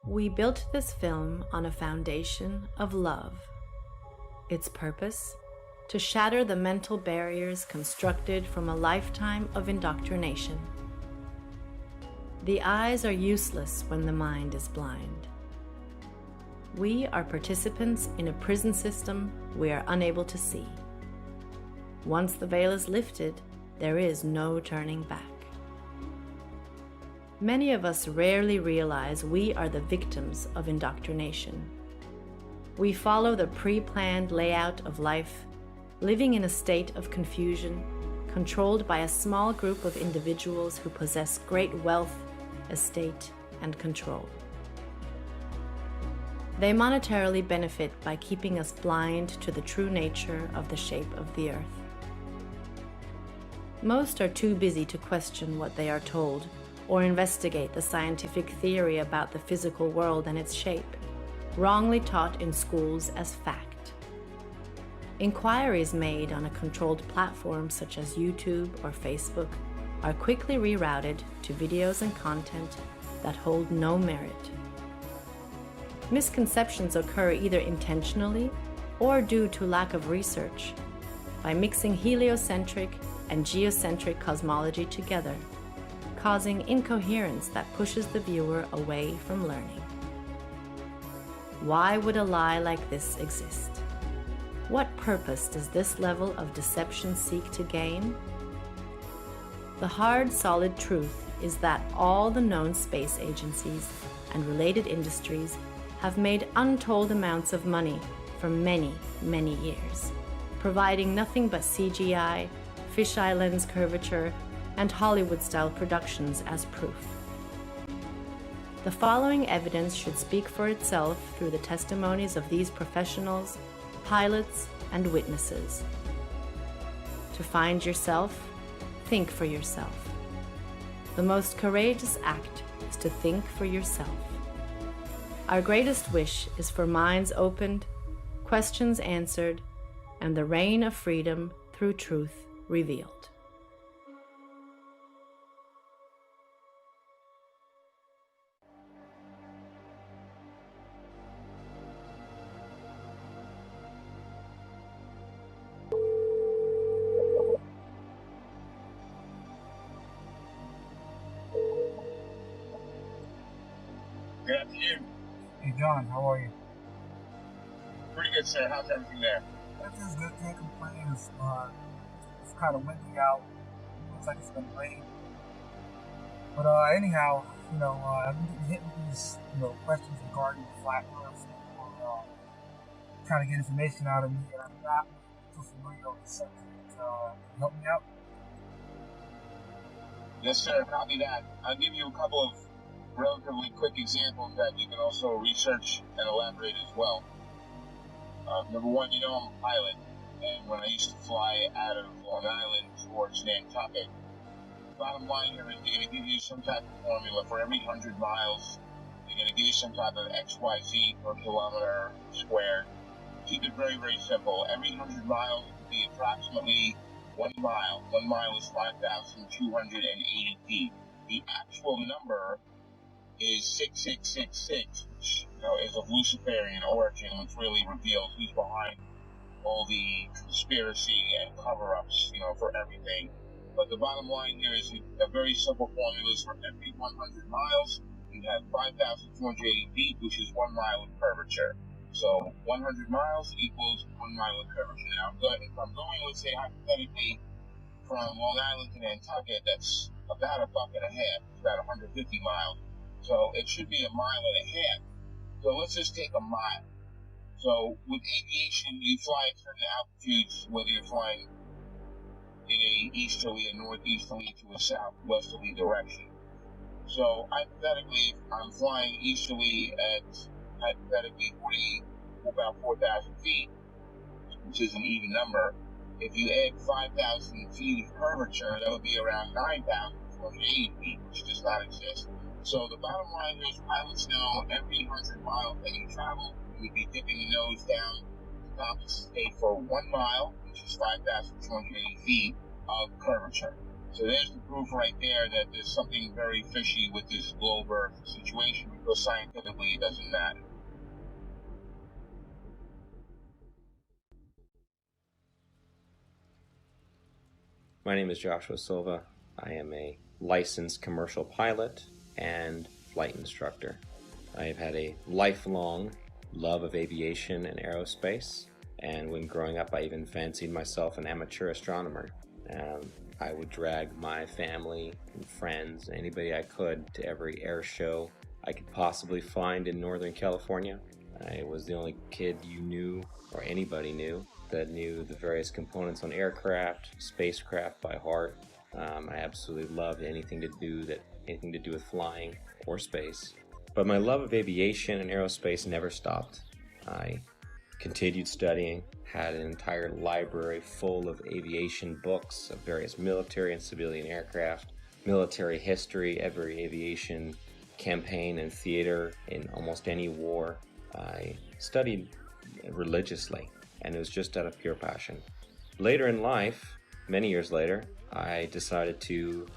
We built this film on a foundation of love. Its purpose? To shatter the mental barriers constructed from a lifetime of indoctrination. The eyes are useless when the mind is blind. We are participants in a prison system we are unable to see. Once the veil is lifted, there is no turning back. Many of us rarely realize we are the victims of indoctrination. We follow the pre-planned layout of life, living in a state of confusion, controlled by a small group of individuals who possess great wealth, estate, and control. They monetarily benefit by keeping us blind to the true nature of the shape of the earth. Most are too busy to question what they are told or investigate the scientific theory about the physical world and its shape, wrongly taught in schools as fact. Inquiries made on a controlled platform such as YouTube or Facebook are quickly rerouted to videos and content that hold no merit. Misconceptions occur either intentionally or due to lack of research by mixing heliocentric and geocentric cosmology together, causing incoherence that pushes the viewer away from learning. Why would a lie like this exist? What purpose does this level of deception seek to gain? The hard, solid truth is that all the known space agencies and related industries have made untold amounts of money for many, many years, providing nothing but CGI, fisheye lens curvature, and Hollywood-style productions as proof. The following evidence should speak for itself through the testimonies of these professionals, pilots, and witnesses. To find yourself, think for yourself. The most courageous act is to think for yourself. Our greatest wish is for minds opened, questions answered, and the reign of freedom through truth revealed. Good afternoon. Hey John, how are you? Pretty good, sir. How's everything there? Everything's good, can't complain. It's kind of windy out. Looks like it's gonna rain. But anyhow, I've been getting hit with these, questions regarding the flat Earth, or trying to get information out of me, and I'm not too familiar with the subject. Can you help me out? Yes, sir. Copy that. I'll give you a couple of relatively quick examples that you can also research and elaborate as well. Number one, I'm a pilot, and when I used to fly out of Long Island towards Nantucket, bottom line here is they're going to give you some type of formula for every 100 miles. They're going to give you some type of XYZ per kilometer squared. Keep it very, very simple. Every 100 miles would be approximately 1 mile. 1 mile is 5,280 feet. The actual number is 6666, which is of Luciferian origin, which really reveals who's behind all the conspiracy and cover-ups, for everything. But the bottom line here is a very simple formula is for every 100 miles, you have 5,280 feet, which is 1 mile of curvature. So 100 miles equals 1 mile of curvature. Now, if I'm going, let's say, hypothetically, from Long Island to Nantucket, that's about $1.50. It's about 150 miles. So it should be 1.5 miles. So let's just take a mile. So with aviation, you fly at certain altitudes, whether you're flying in a easterly, a northeasterly, to a southwesterly direction. So hypothetically, if I'm flying easterly at hypothetically about 4,000 feet, which is an even number. If you add 5,000 feet of curvature, that would be around 9,480 feet, which does not exist. So the bottom line is pilots know every 100 miles that you travel, you would be dipping the nose down to compensate for 1 mile, which is 5,280 feet of curvature. So there's the proof right there that there's something very fishy with this globe Earth situation, because scientifically it doesn't matter. My name is Joshua Silva. I am a licensed commercial pilot and flight instructor. I have had a lifelong love of aviation and aerospace, and when growing up I even fancied myself an amateur astronomer. I would drag my family and friends, anybody I could, to every air show I could possibly find in Northern California. I was the only kid you knew, or anybody knew, that knew the various components on aircraft, spacecraft by heart. I absolutely loved anything to do with flying or space. But my love of aviation and aerospace never stopped. I continued studying, had an entire library full of aviation books of various military and civilian aircraft, military history, every aviation campaign and theater in almost any war. I studied religiously, and it was just out of pure passion. Later in life, many years later, I decided to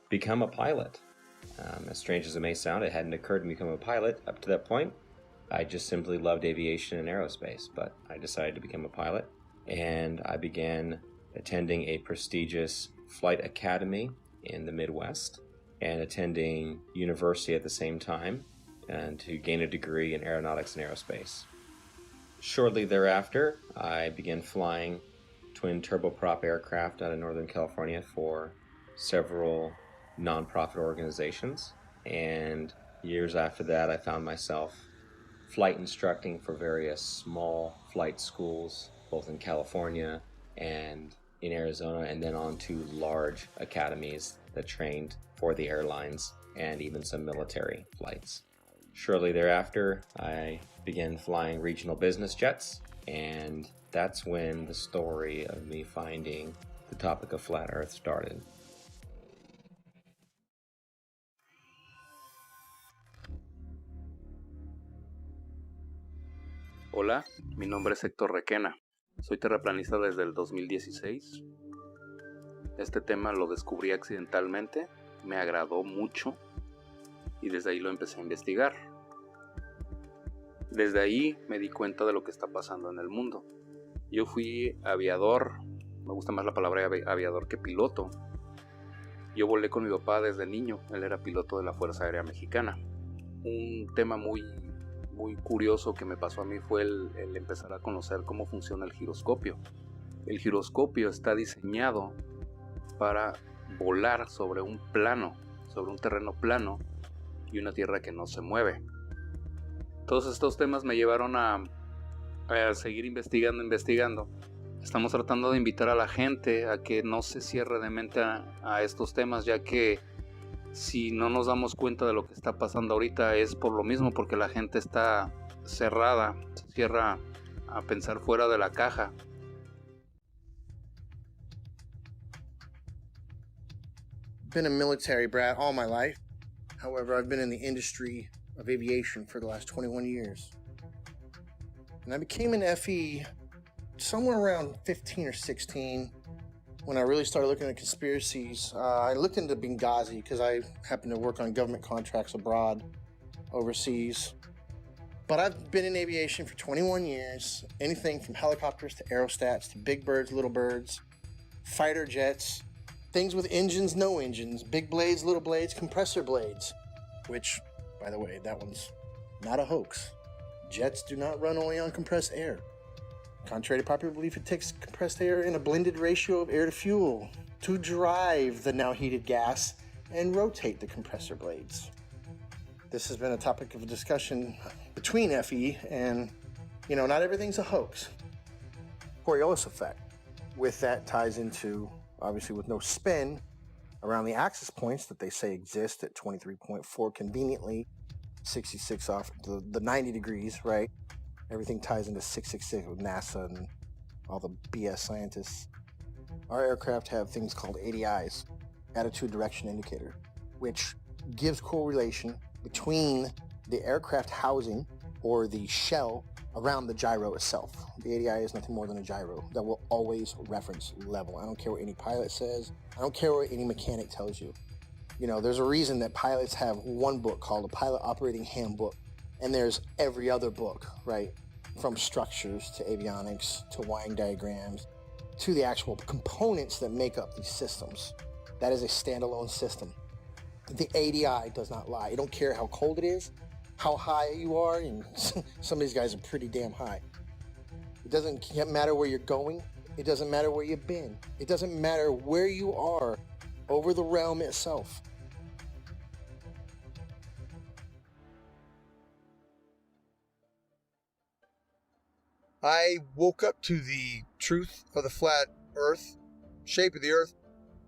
become a pilot. As strange as it may sound, it hadn't occurred to me to become a pilot up to that point. I just simply loved aviation and aerospace, but I decided to become a pilot, and I began attending a prestigious flight academy in the Midwest and attending university at the same time, and to gain a degree in aeronautics and aerospace. Shortly thereafter, I began flying twin turboprop aircraft out of Northern California for several nonprofit organizations, and years after that I found myself flight instructing for various small flight schools, both in California and in Arizona, and then on to large academies that trained for the airlines and even some military flights. Shortly thereafter, I began flying regional business jets, and that's when the story of me finding the topic of flat Earth started. Hola, mi nombre es Héctor Requena. Soy terraplanista desde el 2016. Este tema lo descubrí accidentalmente, me agradó mucho y desde ahí lo empecé a investigar. Desde ahí me di cuenta de lo que está pasando en el mundo. Yo fui aviador, me gusta más la palabra aviador que piloto. Yo volé con mi papá desde niño, él era piloto de la Fuerza Aérea Mexicana. Un tema muy curioso que me pasó a mí fue el empezar a conocer cómo funciona el giroscopio. El giroscopio está diseñado para volar sobre un plano, sobre un terreno plano y una tierra que no se mueve. Todos estos temas me llevaron a seguir investigando. Estamos tratando de invitar a la gente a que no se cierre de mente a estos temas, ya que si no nos damos cuenta de lo que está pasando ahorita es por lo mismo, porque la gente está cerrada, se cierra a pensar fuera de la caja. Been a military brat all my life. However, I've been in the industry of aviation for the last 21 years. And I became an FE somewhere around 15 or 16 when I really started looking at conspiracies. I looked into Benghazi because I happen to work on government contracts abroad, overseas. But I've been in aviation for 21 years. Anything from helicopters to aerostats to big birds, little birds, fighter jets, things with engines, no engines, big blades, little blades, compressor blades. Which, by the way, that one's not a hoax. Jets do not run only on compressed air. Contrary to popular belief, it takes compressed air in a blended ratio of air to fuel to drive the now heated gas and rotate the compressor blades. This has been a topic of discussion between FE and, not everything's a hoax. Coriolis effect. With that ties into, obviously with no spin, around the axis points that they say exist at 23.4 conveniently, 66 off the 90 degrees, right? Everything ties into 666 with NASA and all the BS scientists. Our aircraft have things called ADIs, attitude direction indicator, which gives correlation between the aircraft housing or the shell around the gyro itself. The ADI is nothing more than a gyro that will always reference level. I don't care what any pilot says. I don't care what any mechanic tells you. You know, there's a reason that pilots have one book called a Pilot Operating Handbook, and there's every other book, right? From structures to avionics to wiring diagrams to the actual components that make up these systems. That is a standalone system. The ADI does not lie. I don't care how cold it is, how high you are, and some of these guys are pretty damn high. It doesn't matter where you're going. It doesn't matter where you've been. It doesn't matter where you are over the realm itself. I woke up to the truth of the flat earth, shape of the earth,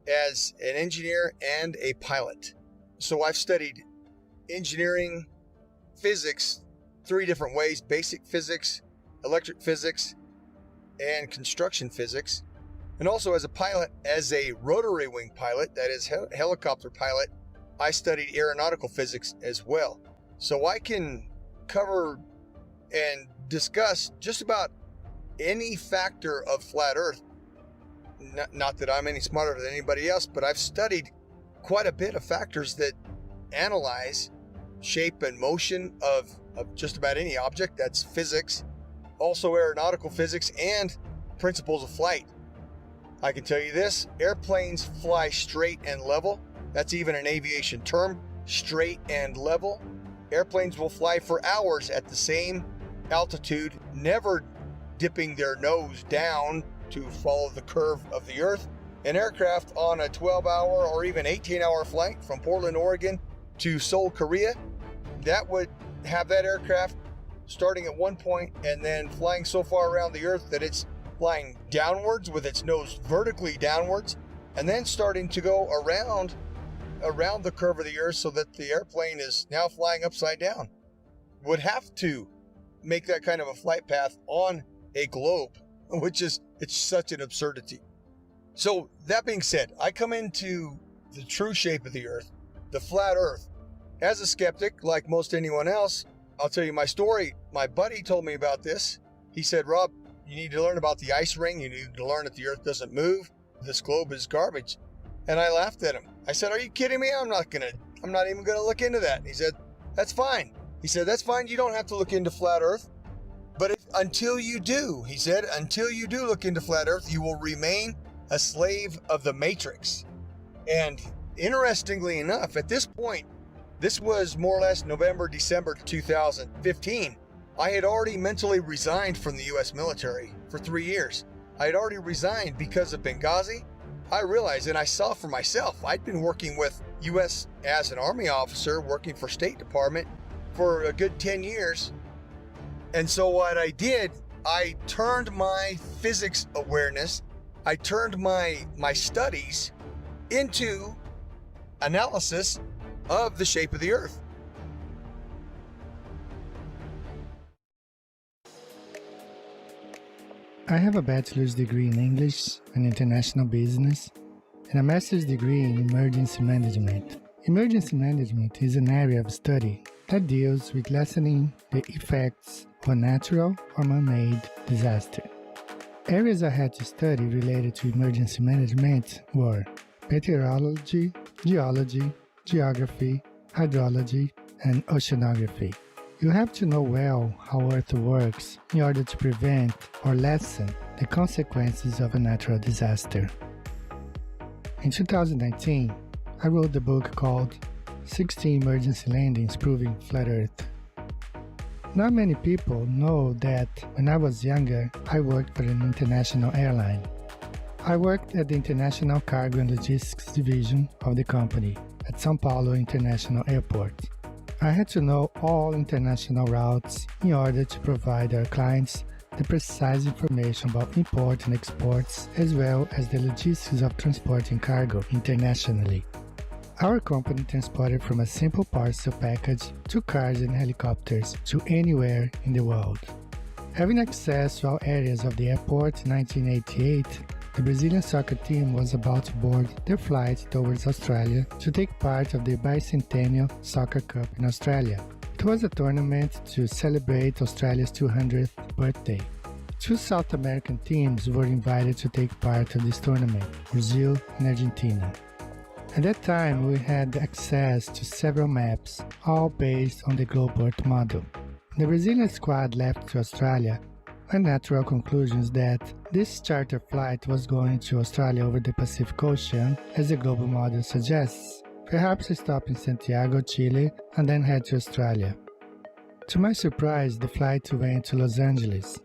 as an engineer and a pilot. So I've studied engineering, physics, 3 different ways: basic physics, electric physics, and construction physics. And also as a pilot, as a rotary wing pilot, that is helicopter pilot, I studied aeronautical physics as well. So I can cover and discuss just about any factor of flat earth. Not that I'm any smarter than anybody else, but I've studied quite a bit of factors that analyze shape and motion of just about any object. That's physics, also aeronautical physics, and principles of flight. I can tell you this: airplanes fly straight and level. That's even an aviation term, straight and level. Airplanes will fly for hours at the same altitude, never dipping their nose down to follow the curve of the earth. An aircraft on a 12-hour or even 18-hour flight from Portland, Oregon to Seoul, Korea, that would have that aircraft starting at one point and then flying so far around the earth that it's flying downwards with its nose vertically downwards, and then starting to go around the curve of the earth so that the airplane is now flying upside down. Would have to make that kind of a flight path on a globe, which is, it's such an absurdity. So that being said, I come into the true shape of the earth, the flat earth, as a skeptic, like most anyone else. I'll tell you my story. My buddy told me about this. He said, Rob, you need to learn about the ice ring. You need to learn that the earth doesn't move. This globe is garbage. And I laughed at him. I said, are you kidding me? I'm not even gonna look into that. He said, that's fine. He said, that's fine. You don't have to look into flat earth. But until you do, he said, until you do look into flat earth, you will remain a slave of the matrix. And interestingly enough, at this point, this was more or less November, December 2015. I had already mentally resigned from the U.S. military for 3 years. I had already resigned because of Benghazi. I realized, and I saw for myself, I'd been working with U.S. as an Army officer, working for State Department for a good 10 years. And so what I did, I turned my physics awareness, I turned my studies into analysis of the shape of the earth. I have a bachelor's degree in English and International Business and a master's degree in Emergency Management. Emergency Management is an area of study that deals with lessening the effects of a natural or man-made disaster. Areas I had to study related to emergency management were meteorology, geology, geography, hydrology, and oceanography. You have to know well how Earth works in order to prevent or lessen the consequences of a natural disaster. In 2019, I wrote the book called 16 Emergency Landings Proving Flat Earth. Not many people know that when I was younger, I worked for an international airline. I worked at the International Cargo and Logistics Division of the company at São Paulo International Airport. I had to know all international routes in order to provide our clients the precise information about import and exports, as well as the logistics of transporting cargo internationally. Our company transported from a simple parcel package to cars and helicopters to anywhere in the world. Having access to all areas of the airport in 1988, the Brazilian soccer team was about to board their flight towards Australia to take part of the bicentennial Soccer Cup in Australia. It was a tournament to celebrate Australia's 200th birthday. Two South American teams were invited to take part of this tournament, Brazil and Argentina. At that time, we had access to several maps, all based on the Globe Earth model. The Brazilian squad left to Australia with natural conclusions that this charter flight was going to Australia over the Pacific Ocean, as the global model suggests, perhaps stop in Santiago, Chile, and then head to Australia. To my surprise, the flight went to Los Angeles.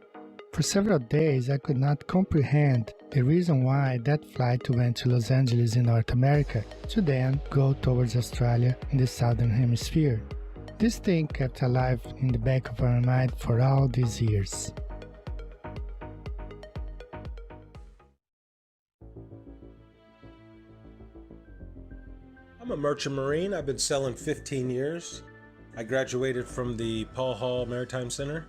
For several days, I could not comprehend the reason why that flight went to Los Angeles in North America to then go towards Australia in the Southern Hemisphere. This thing kept alive in the back of our mind for all these years. I'm a merchant marine. I've been sailing 15 years. I graduated from the Paul Hall Maritime Center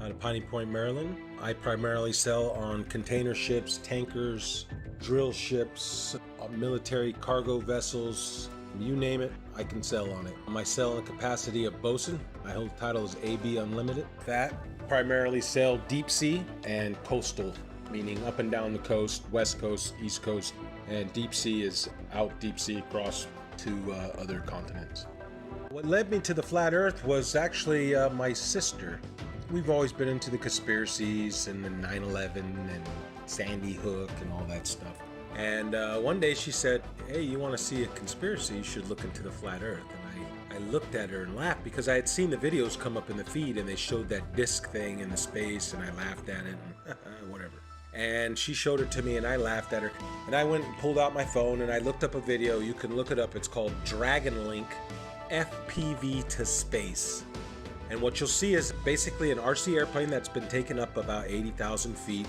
out of Piney Point, Maryland. I primarily sail on container ships, tankers, drill ships, military cargo vessels, you name it, I can sail on it. I sail in the capacity of bosun. My whole title is AB Unlimited. That primarily sail deep sea and coastal, meaning up and down the coast, west coast, east coast, and deep sea is out deep sea across to other continents. What led me to the flat earth was actually my sister. We've always been into the conspiracies and the 9/11 and Sandy Hook and all that stuff. And one day she said, hey, you want to see a conspiracy? You should look into the flat earth. And I looked at her and laughed because I had seen the videos come up in the feed and they showed that disc thing in the space and I laughed at it and whatever. And she showed it to me and I laughed at her. And I went and pulled out my phone and I looked up a video. You can look it up. It's called Dragon Link FPV to Space. And what you'll see is basically an RC airplane that's been taken up about 80,000 feet,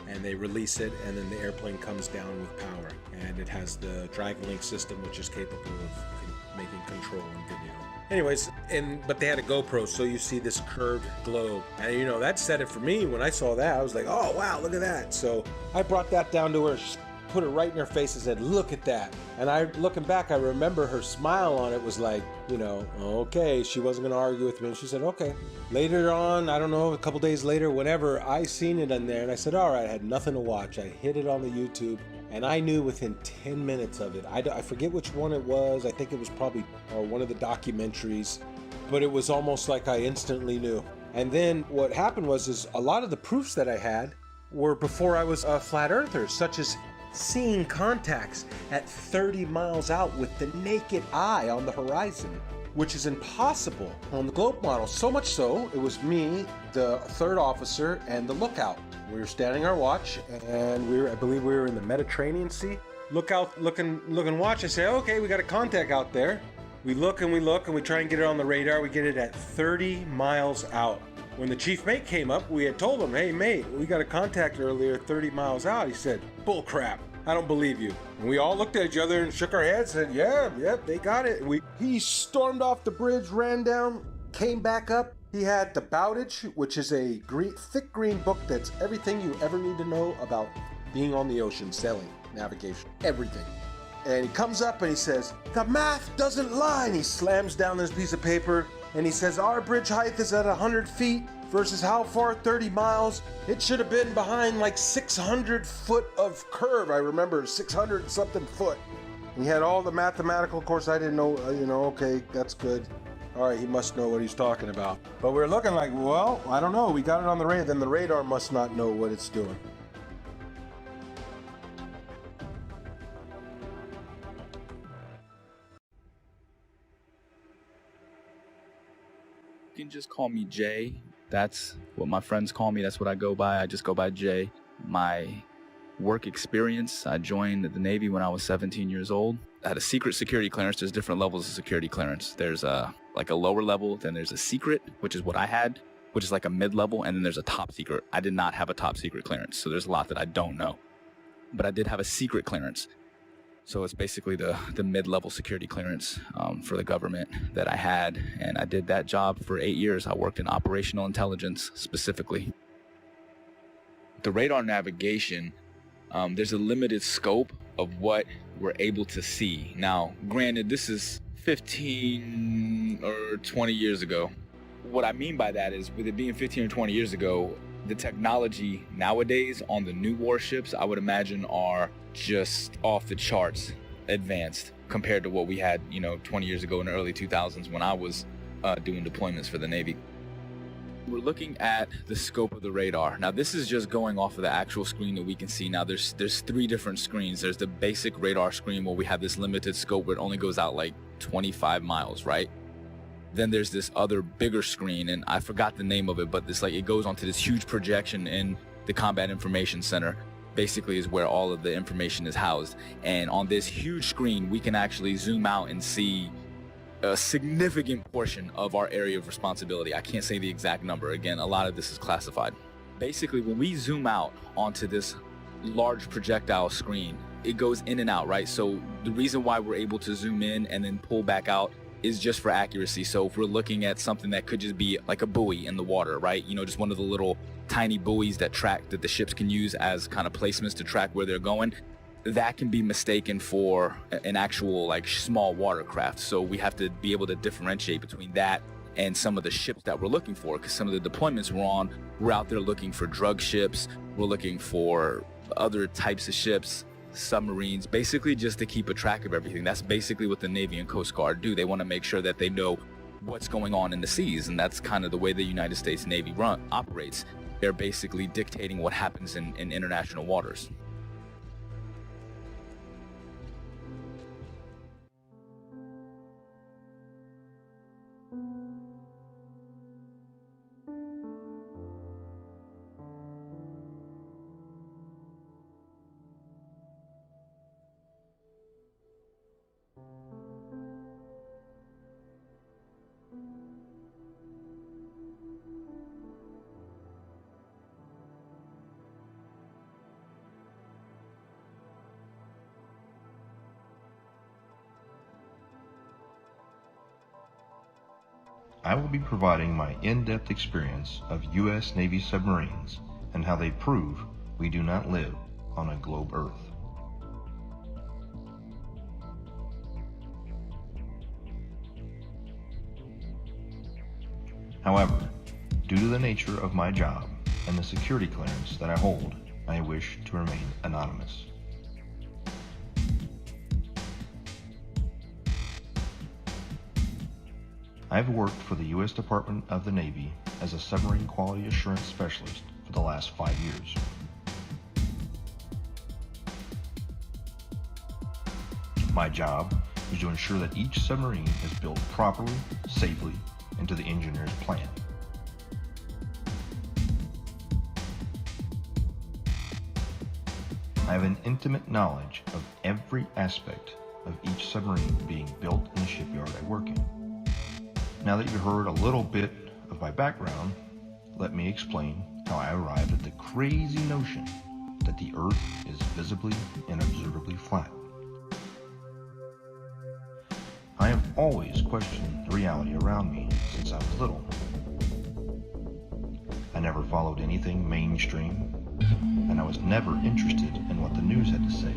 and they release it, and then the airplane comes down with power. And it has the Dragon Link system, which is capable of making control and video. Anyways, but they had a GoPro, so you see this curved globe. And you know, that said it for me. When I saw that, I was like, oh wow, look at that. So I brought that down to her, put it right in her face and said, look at that. And looking back, I remember her smile on it was like, you know, okay, she wasn't gonna argue with me. And she said, okay. Later on, I don't know, a couple days later, whenever, I seen it in there and I said, all right, I had nothing to watch. I hit it on the YouTube and I knew within 10 minutes of it. I forget which one it was. I think it was probably one of the documentaries, but it was almost like I instantly knew. And then what happened was a lot of the proofs that I had were before I was a flat earther, such as seeing contacts at 30 miles out with the naked eye on the horizon, which is impossible on the globe model. So much so, it was me, the third officer, and the lookout. We were standing our watch, and I believe we were in the Mediterranean Sea. Look and watch. I say, okay, we got a contact out there. We look and we try and get it on the radar. We get it at 30 miles out. When the chief mate came up, we had told him, hey mate, we got a contact earlier 30 miles out. He said, bull crap, I don't believe you. And we all looked at each other and shook our heads and said, yeah, they got it. He stormed off the bridge, ran down, came back up. He had the Bowditch, which is a thick green book that's everything you ever need to know about being on the ocean, sailing, navigation, everything. And he comes up and he says, the math doesn't lie. And he slams down this piece of paper and he says, our bridge height is at 100 feet versus how far? 30 miles. It should have been behind like 600 foot of curve. I remember 600 and something foot. And he had all the mathematical, of course I didn't know, okay, that's good. All right, he must know what he's talking about. But we're looking like, well, I don't know. We got it on the radar, then the radar must not know what it's doing. You can just call me Jay. That's what my friends call me. That's what I go by. I just go by Jay. My work experience, I joined the Navy when I was 17 years old. I had a secret security clearance. There's different levels of security clearance. There's like a lower level, then there's a secret, which is what I had, which is like a mid-level, and then there's a top secret. I did not have a top secret clearance, so there's a lot that I don't know. But I did have a secret clearance. So it's basically the mid-level security clearance for the government that I had. And I did that job for 8 years. I worked in operational intelligence specifically. The radar navigation, there's a limited scope of what we're able to see. Now, granted, this is 15 or 20 years ago. what I mean by that is, with it being 15 or 20 years ago, the technology nowadays on the new warships, I would imagine, are just off the charts advanced compared to what we had, 20 years ago in the early 2000s when I was doing deployments for the Navy. We're looking at the scope of the radar. Now, this is just going off of the actual screen that we can see. Now, there's 3 different screens. There's the basic radar screen where we have this limited scope where it only goes out like 25 miles, right? Then there's this other bigger screen, and I forgot the name of it, but it goes onto this huge projection in the Combat Information Center. Basically is where all of the information is housed. And on this huge screen, we can actually zoom out and see a significant portion of our area of responsibility. I can't say the exact number. Again, a lot of this is classified. Basically, when we zoom out onto this large projectile screen, it goes in and out, right? So the reason why we're able to zoom in and then pull back out is just for accuracy. So if we're looking at something that could just be like a buoy in the water, right? Just one of the little tiny buoys that the ships can use as kind of placements to track where they're going, that can be mistaken for an actual like small watercraft. So we have to be able to differentiate between that and some of the ships that we're looking for, because some of the deployments we're on, we're out there looking for drug ships, we're looking for other types of ships, submarines, basically just to keep a track of everything. That's basically what the Navy and Coast Guard do. They want to make sure that they know what's going on in the seas, and that's kind of the way the United States Navy operates. They're basically dictating what happens in international waters. I will be providing my in-depth experience of U.S. Navy submarines and how they prove we do not live on a globe Earth. However, due to the nature of my job and the security clearance that I hold, I wish to remain anonymous. I've worked for the U.S. Department of the Navy as a submarine quality assurance specialist for the last 5 years. My job is to ensure that each submarine is built properly, safely, and to the engineer's plan. I have an intimate knowledge of every aspect of each submarine being built in the shipyard I work in. Now that you've heard a little bit of my background, let me explain how I arrived at the crazy notion that the Earth is visibly and observably flat. I have always questioned the reality around me since I was little. I never followed anything mainstream, and I was never interested in what the news had to say.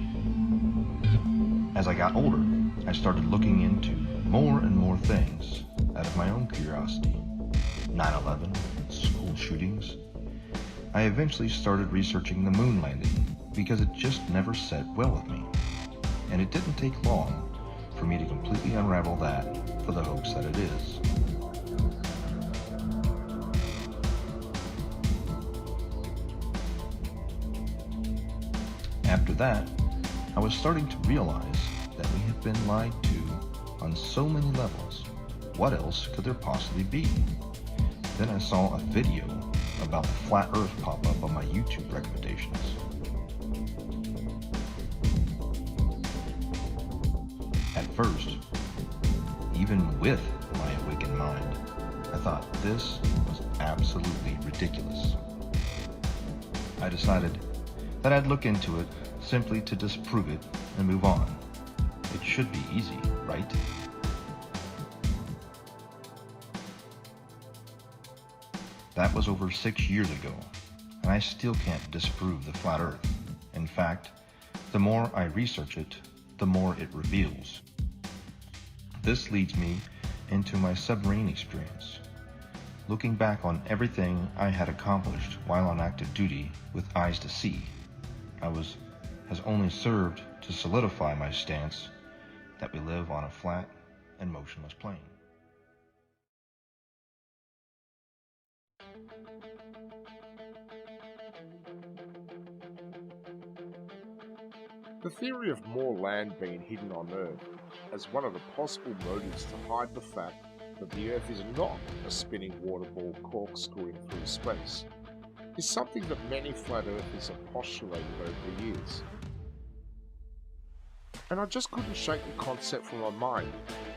As I got older, I started looking into more and more things out of my own curiosity. 9/11, school shootings. I eventually started researching the moon landing because it just never set well with me. And it didn't take long for me to completely unravel that for the hoax that it is. After that, I was starting to realize that we had been lied to on so many levels. What else could there possibly be? Then I saw a video about the flat Earth pop up on my YouTube recommendations. At first, even with my awakened mind, I thought this was absolutely ridiculous. I decided that I'd look into it simply to disprove it and move on. It should be easy, right? That was over 6 years ago, and I still can't disprove the flat Earth. In fact, the more I research it, the more it reveals. This leads me into my submarine experience. looking back on everything I had accomplished while on active duty with eyes to see, has only served to solidify my stance that we live on a flat and motionless plane. The theory of more land being hidden on Earth as one of the possible motives to hide the fact that the Earth is not a spinning water ball corkscrewing through space is something that many flat earthers have postulated over the years. And I just couldn't shake the concept from my mind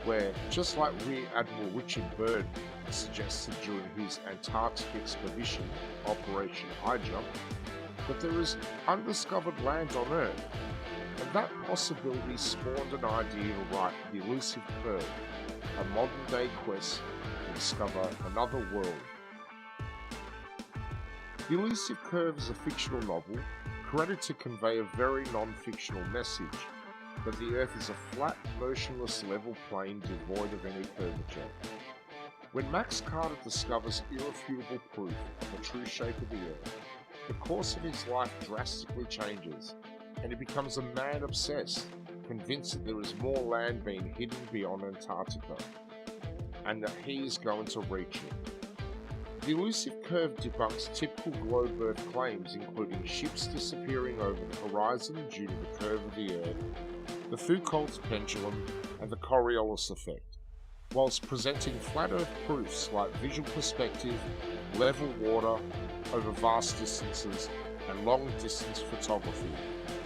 where, just like Rear Admiral Richard Byrd suggested during his Antarctic expedition, Operation High Jump, that there is undiscovered land on Earth, and that possibility spawned an idea to write The Elusive Curve, a modern-day quest to discover another world. The Elusive Curve is a fictional novel created to convey a very non-fictional message, that the Earth is a flat, motionless level plane devoid of any curvature. When Max Carter discovers irrefutable proof of the true shape of the Earth, the course of his life drastically changes, and he becomes a man obsessed, convinced that there is more land being hidden beyond Antarctica, and that he is going to reach it. The Elusive Curve debunks typical globe Earth claims, including ships disappearing over the horizon due to the curve of the Earth, the Foucault's pendulum, and the Coriolis effect, whilst presenting flat Earth proofs like visual perspective, level water over vast distances, and long-distance photography,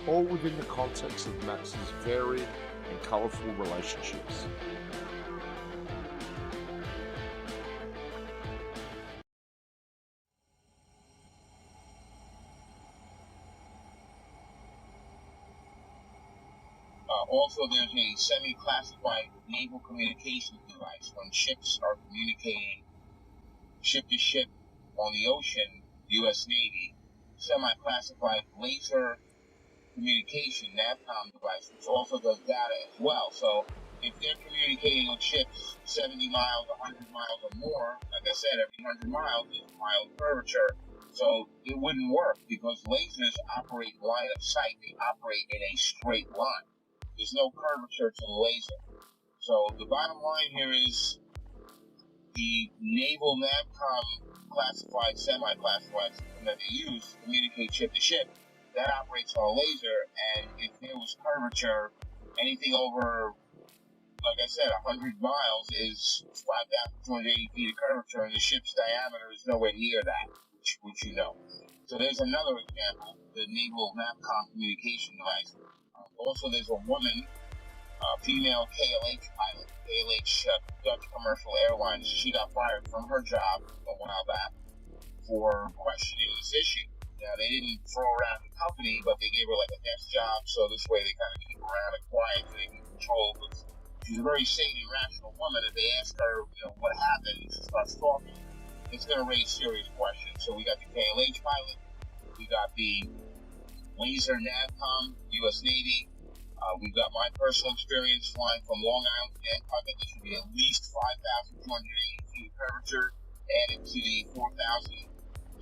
all within the context of Max's varied and colourful relationships. Also, there's a semi-classified naval communications device when ships are communicating ship to ship on the ocean, U.S. Navy, semi-classified laser communication NAVCOM device, which also does data as well. So if they're communicating with ships 70 miles, 100 miles or more, like I said, every 100 miles is a mile of curvature. So it wouldn't work because lasers operate line of sight. They operate in a straight line. There's no curvature to the laser. So the bottom line here is the naval NAVCOM classified, semi-classified system that they use to communicate ship to ship, that operates on a laser, and if there was curvature, anything over, like I said, 100 miles is 5,280 feet of curvature, and the ship's diameter is nowhere near that, which you know. So there's another example, the naval NAVCOM communication device. Also, there's a woman, female KLH pilot, KLH Dutch Commercial Airlines. She got fired from her job a while back for questioning this issue. Now, they didn't throw around the company, but they gave her like a desk job, so this way they kind of keep her around and quiet so they can control. But she's a very sane and rational woman. If they ask her, what happened, and she starts talking, it's going to raise serious questions. So we got the KLH pilot, we got the laser NAVCOM, U.S. Navy. We've got my personal experience flying from Long Island to Bangkok. There should be at least 5,280 feet of curvature added to the 4,000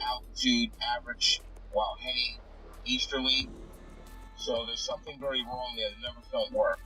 altitude average while heading easterly. So there's something very wrong there. The numbers don't work.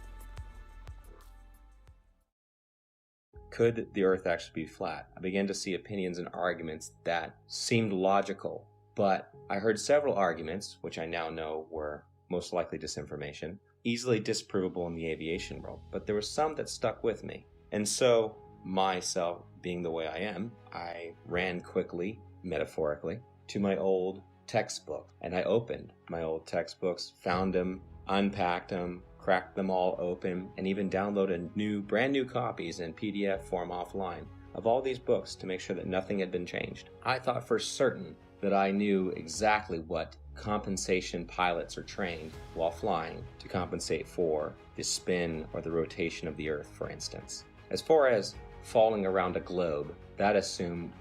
Could the Earth actually be flat? I began to see opinions and arguments that seemed logical, but I heard several arguments, which I now know were most likely disinformation, easily disprovable in the aviation world, but there were some that stuck with me. And so, myself being the way I am, I ran quickly, metaphorically, to my old textbook. And I opened my old textbooks, found them, unpacked them, cracked them all open, and even downloaded brand new copies in PDF form offline of all these books to make sure that nothing had been changed. I thought for certain that I knew exactly what compensation pilots are trained while flying to compensate for the spin or the rotation of the Earth, for instance. As far as falling around a globe, I assumed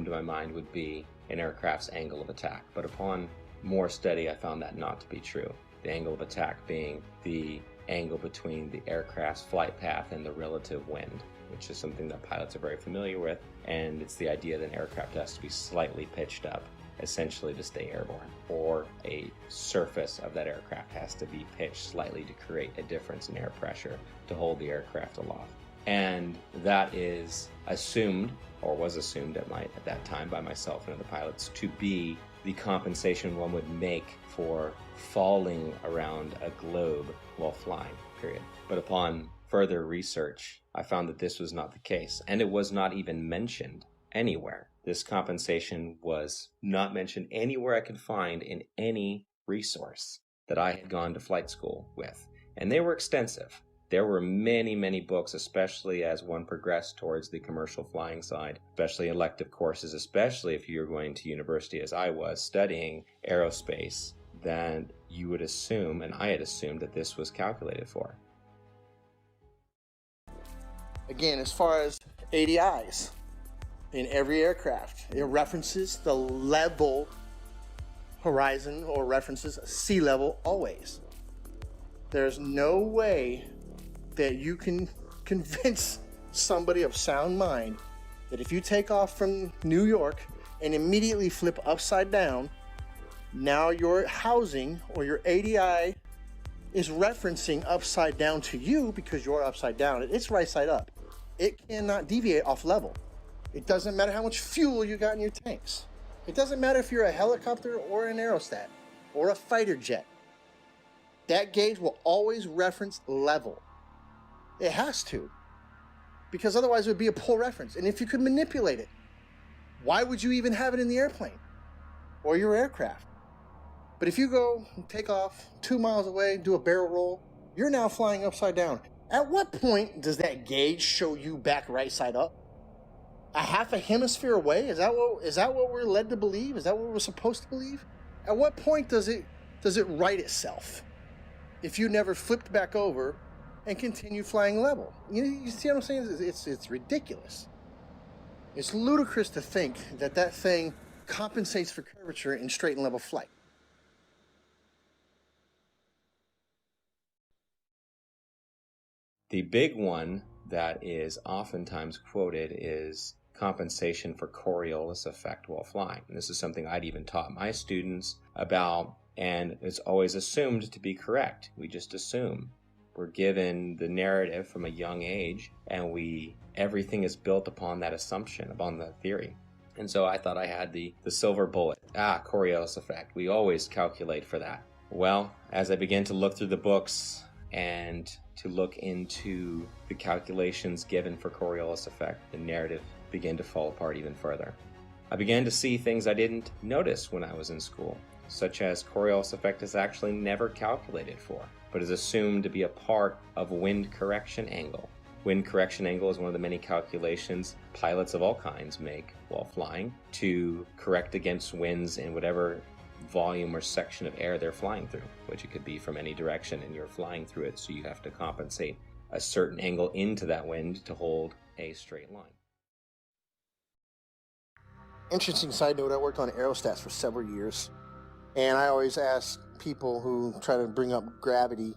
in my mind would be an aircraft's angle of attack. But upon more study, I found that not to be true. The angle of attack being the angle between the aircraft's flight path and the relative wind. which is something that pilots are very familiar with, and it's the idea that an aircraft has to be slightly pitched up, essentially to stay airborne, or a surface of that aircraft has to be pitched slightly to create a difference in air pressure to hold the aircraft aloft. And that is assumed, or was assumed at that time by myself and other pilots, to be the compensation one would make for falling around a globe while flying, period. But upon further research, I found that this was not the case, and it was not even mentioned anywhere. This compensation was not mentioned anywhere I could find in any resource that I had gone to flight school with, and they were extensive. There were many, many books, especially as one progressed towards the commercial flying side, especially elective courses, especially if you're going to university as I was, studying aerospace, that you would assume, and I had assumed, that this was calculated for. Again, as far as ADIs, in every aircraft, it references the level horizon or references sea level always. There's no way that you can convince somebody of sound mind that if you take off from New York and immediately flip upside down, now your housing or your ADI is referencing upside down to you because you're upside down. It's right side up. It cannot deviate off level. It doesn't matter how much fuel you got in your tanks. It doesn't matter if you're a helicopter or an aerostat or a fighter jet. That gauge will always reference level. It has to, because otherwise it would be a poor reference. And if you could manipulate it, why would you even have it in the airplane or your aircraft? But if you go take off 2 miles away, do a barrel roll, you're now flying upside down. At what point does that gauge show you back right side up? A half a hemisphere away? Is that what we're led to believe? Is that what we're supposed to believe? At what point does it right itself if you never flipped back over and continue flying level? You see what I'm saying? It's ridiculous. It's ludicrous to think that thing compensates for curvature in straight and level flight. The big one that is oftentimes quoted is compensation for Coriolis effect while flying. And this is something I'd even taught my students about, and it's always assumed to be correct. We just assume. We're given the narrative from a young age, and everything is built upon that assumption, upon that theory. And so I thought I had the silver bullet. Coriolis effect. We always calculate for that. Well, as I began to look through the books and to look into the calculations given for Coriolis effect, the narrative began to fall apart even further. I began to see things I didn't notice when I was in school, such as Coriolis effect is actually never calculated for, but is assumed to be a part of wind correction angle. Wind correction angle is one of the many calculations pilots of all kinds make while flying to correct against winds in whatever volume or section of air they're flying through, which it could be from any direction, and you're flying through it, so you have to compensate a certain angle into that wind to hold a straight line. Interesting side note, I worked on aerostats for several years, and I always ask people who try to bring up gravity,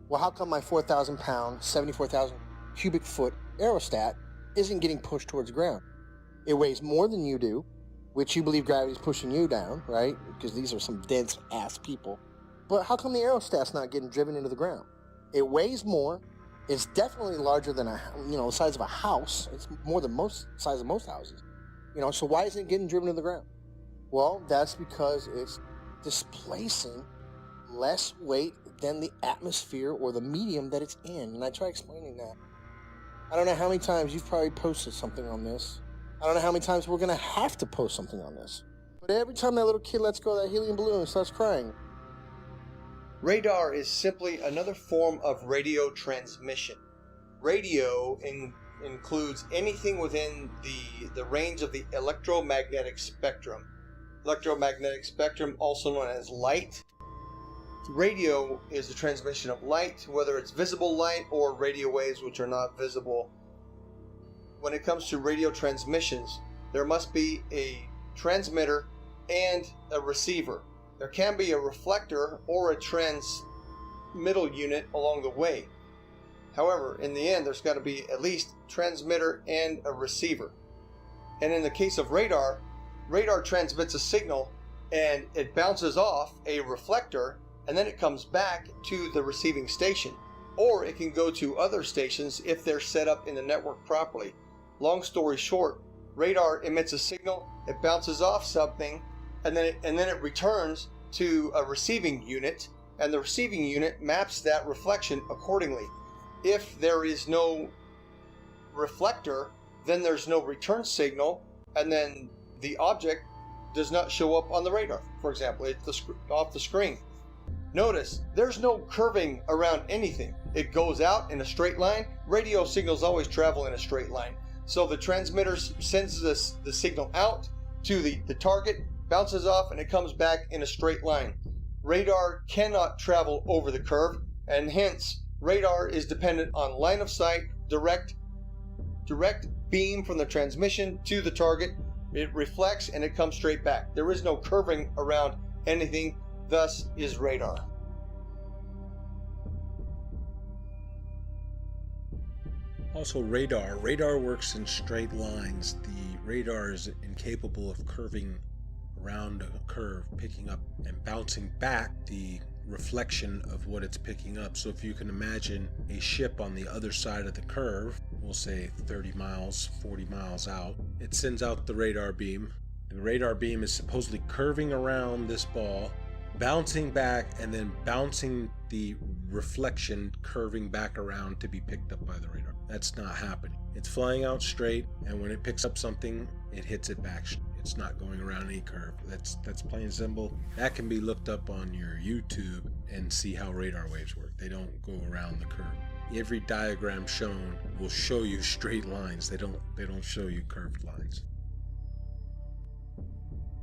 well, how come my 4,000 pound, 74,000 cubic foot aerostat isn't getting pushed towards the ground? It weighs more than you do, which you believe gravity is pushing you down, right? Because these are some dense ass people. But how come the aerostat's not getting driven into the ground? It weighs more. It's definitely larger than the size of a house. It's more than size of most houses. So why isn't it getting driven to the ground? Well, that's because it's displacing less weight than the atmosphere or the medium that it's in. And I try explaining that. I don't know how many times you've probably posted something on this. I don't know how many times we're going to have to post something on this. But every time that little kid lets go of that helium balloon and starts crying. Radar is simply another form of radio transmission. Radio includes anything within the range of the electromagnetic spectrum. Electromagnetic spectrum, also known as light. Radio is the transmission of light, whether it's visible light or radio waves which are not visible. When it comes to radio transmissions, there must be a transmitter and a receiver. There can be a reflector or a transmittal unit along the way. However, in the end, there's got to be at least transmitter and a receiver. And in the case of radar, radar transmits a signal and it bounces off a reflector, and then it comes back to the receiving station. Or it can go to other stations if they're set up in the network properly. Long story short, radar emits a signal, it bounces off something, and then it returns to a receiving unit, and the receiving unit maps that reflection accordingly. If there is no reflector, then there's no return signal, and then the object does not show up on the radar. For example, it's off the screen. Notice, there's no curving around anything. It goes out in a straight line. Radio signals always travel in a straight line. So the transmitter sends the signal out to the target, bounces off, and it comes back in a straight line. Radar cannot travel over the curve, and hence radar is dependent on line of sight, direct beam from the transmission to the target. It reflects and it comes straight back. There is no curving around anything, thus is radar. Also, radar works in straight lines. The radar is incapable of curving around a curve, picking up and bouncing back the reflection of what it's picking up. So if you can imagine a ship on the other side of the curve, we'll say 30 miles, 40 miles out, it sends out the radar beam. The radar beam is supposedly curving around this ball, bouncing back, and then bouncing the reflection, curving back around to be picked up by the radar. That's not happening. It's flying out straight, and when it picks up something, it hits it back. It's not going around any curve. That's plain and simple. That can be looked up on your YouTube and see how radar waves work. They don't go around the curve. Every diagram shown will show you straight lines. They don't show you curved lines.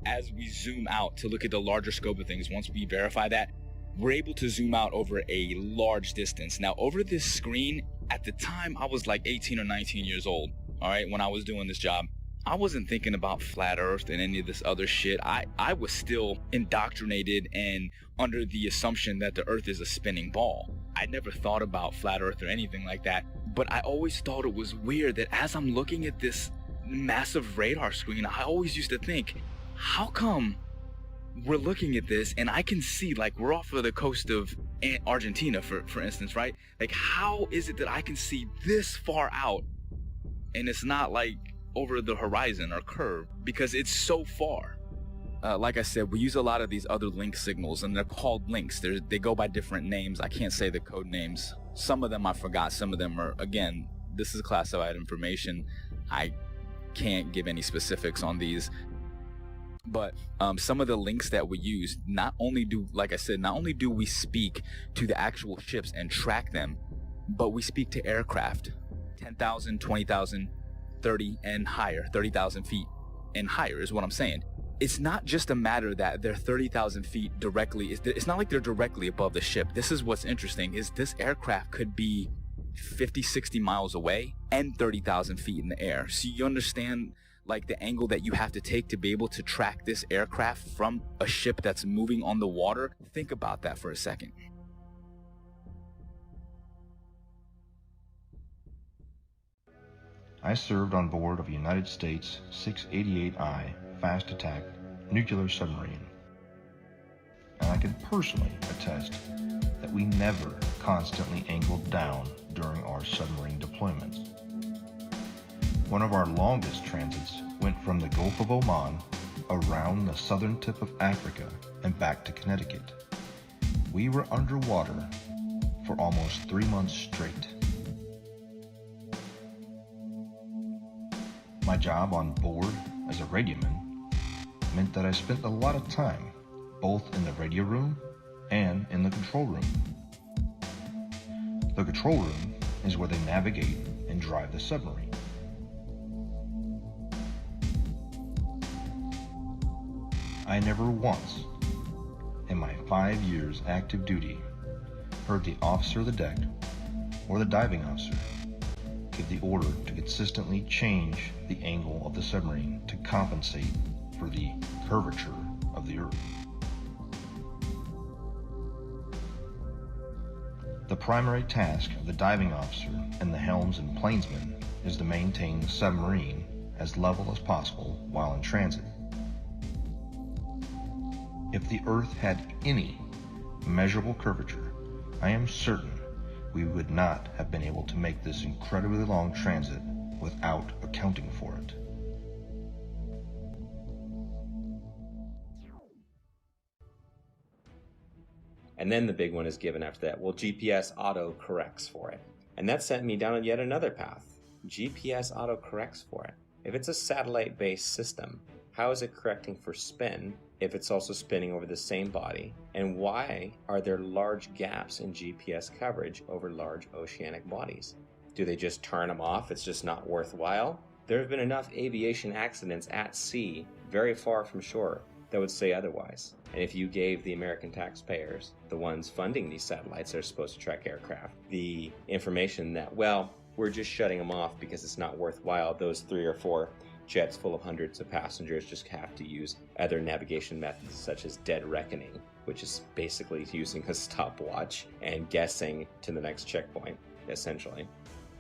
As we zoom out to look at the larger scope of things, once we verify that, we're able to zoom out over a large distance. Now, over this screen, at the time, I was like 18 or 19 years old, all right, when I was doing this job. I wasn't thinking about flat earth and any of this other shit. I was still indoctrinated and under the assumption that the earth is a spinning ball. I never thought about flat earth or anything like that, but I always thought it was weird that as I'm looking at this massive radar screen, I always used to think, how come we're looking at this and I can see, like, we're off of the coast of Argentina, for instance, right? Like, how is it that I can see this far out and it's not like over the horizon or curve, because it's so far? Like I said, we use a lot of these other link signals, and they're called links. They go by different names. I can't say the code names. Some of them I forgot. Some of them are, again, this is classified information. I can't give any specifics on these. But some of the links that we use, not only do we speak to the actual ships and track them, but we speak to aircraft, 10,000, 20,000, 30 and higher, 30,000 feet and higher is what I'm saying. It's not just a matter that they're 30,000 feet directly. It's not like they're directly above the ship. This is what's interesting, is this aircraft could be 50, 60 miles away and 30,000 feet in the air. So you understand, like, the angle that you have to take to be able to track this aircraft from a ship that's moving on the water? Think about that for a second. I served on board of a United States 688I fast attack nuclear submarine, and I can personally attest that we never constantly angled down during our submarine deployments. One of our longest transits went from the Gulf of Oman around the southern tip of Africa and back to Connecticut. We were underwater for almost 3 months straight. My job on board as a radioman meant that I spent a lot of time both in the radio room and in the control room. The control room is where they navigate and drive the submarine. I never once, in my 5 years active duty, heard the officer of the deck or the diving officer give the order to consistently change the angle of the submarine to compensate for the curvature of the Earth. The primary task of the diving officer and the helms and plainsman is to maintain the submarine as level as possible while in transit. If the Earth had any measurable curvature, I am certain we would not have been able to make this incredibly long transit without accounting for it. And then the big one is given after that. Well, GPS auto corrects for it. And that sent me down yet another path. GPS auto corrects for it. If it's a satellite-based system, how is it correcting for spin if it's also spinning over the same body? And why are there large gaps in GPS coverage over large oceanic bodies? Do they just turn them off? It's just not worthwhile? There have been enough aviation accidents at sea, very far from shore, that would say otherwise. And if you gave the American taxpayers, the ones funding these satellites that are supposed to track aircraft, the information that, well, we're just shutting them off because it's not worthwhile, those 3 or 4 jets full of hundreds of passengers just have to use other navigation methods such as dead reckoning, which is basically using a stopwatch and guessing to the next checkpoint, essentially.